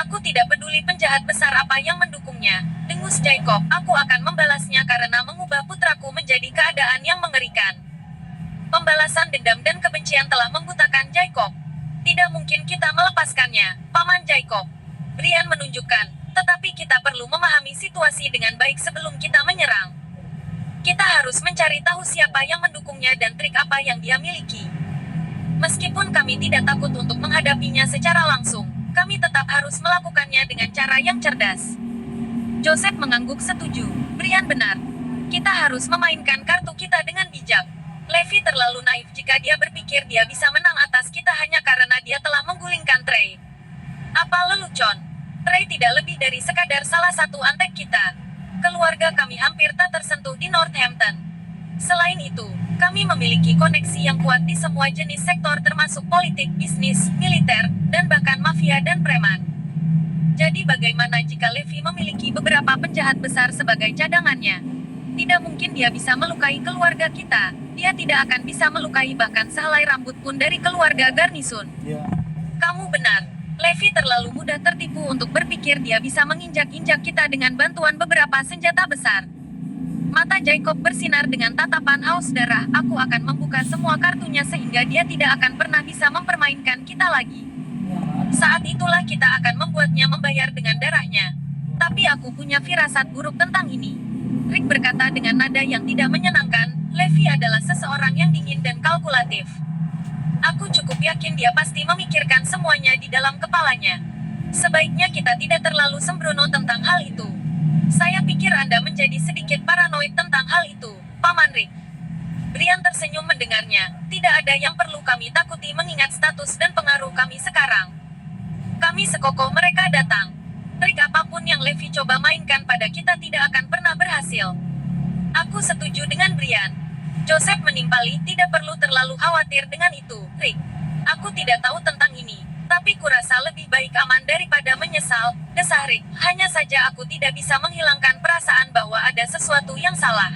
Aku tidak peduli penjahat besar apa yang mendukungnya, dengus Jacob, aku akan membalasnya karena mengubah putraku menjadi keadaan yang mengerikan. Pembalasan dendam dan kebencian telah membutakan Jacob. Tidak mungkin kita melepaskannya, Paman Jacob. Brian menunjukkan, tetapi kita perlu memahami situasi dengan baik sebelum kita menyerang. Kita harus mencari tahu siapa yang mendukungnya dan trik apa yang dia miliki. Meskipun kami tidak takut untuk menghadapinya secara langsung, kami tetap harus melakukannya dengan cara yang cerdas. Joseph mengangguk setuju. Brian benar. Kita harus memainkan kartu kita dengan bijak. Levi terlalu naif jika dia berpikir dia bisa menang atas kita hanya karena dia telah menggulingkan Trey. Apa lelucon? Trey tidak lebih dari sekadar salah satu antek kita. Keluarga kami hampir tak tersentuh di Northampton. Selain itu, kami memiliki koneksi yang kuat di semua jenis sektor termasuk politik, bisnis, militer, dan bahkan mafia dan preman. Jadi bagaimana jika Levi memiliki beberapa penjahat besar sebagai cadangannya? Tidak mungkin dia bisa melukai keluarga kita. Dia tidak akan bisa melukai bahkan sehelai rambut pun dari keluarga Garnison. Kamu benar. Levi terlalu mudah tertipu untuk berpikir dia bisa menginjak-injak kita dengan bantuan beberapa senjata besar. Mata Jacob bersinar dengan tatapan haus darah. Aku akan membuka semua kartunya sehingga dia tidak akan pernah bisa mempermainkan kita lagi. Saat itulah kita akan membuatnya membayar dengan darahnya. Tapi aku punya firasat buruk tentang ini. Rick berkata dengan nada yang tidak menyenangkan, Levi adalah seseorang yang dingin dan kalkulatif. Aku cukup yakin dia pasti memikirkan semuanya di dalam kepalanya. Sebaiknya kita tidak terlalu sembrono tentang hal itu. Saya pikir Anda menjadi sedikit paranoid tentang hal itu, Paman Rick. Brian tersenyum mendengarnya. Tidak ada yang perlu kami takuti mengingat status dan pengaruh kami sekarang. Kami sekokoh mereka datang. Trik apapun yang Levi coba mainkan pada kita tidak akan pernah berhasil. Aku setuju dengan Brian. Joseph menimpali, tidak perlu terlalu khawatir dengan itu, Rick. Aku tidak tahu tentang ini, tapi kurasa lebih baik aman daripada menyesal, desah Rick. Hanya saja aku tidak bisa menghilangkan perasaan bahwa ada sesuatu yang salah.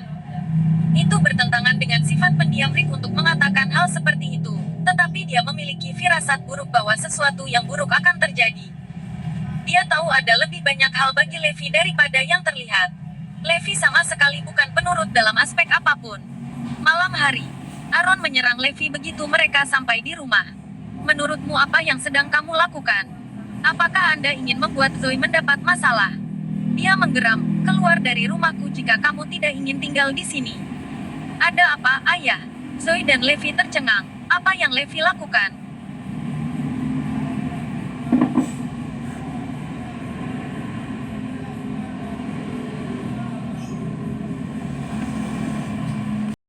Itu bertentangan dengan sifat pendiam Rick untuk mengatakan hal seperti itu, tetapi dia memiliki firasat buruk bahwa sesuatu yang buruk akan terjadi. Dia tahu ada lebih banyak hal bagi Levi daripada yang terlihat. Levi sama sekali bukan penurut dalam aspek apapun. Malam hari, Aaron menyerang Levi begitu mereka sampai di rumah. Menurutmu apa yang sedang kamu lakukan? Apakah Anda ingin membuat Zoe mendapat masalah? Dia menggeram, keluar dari rumahku jika kamu tidak ingin tinggal di sini. Ada apa, ayah? Zoe dan Levi tercengang. Apa yang Levi lakukan?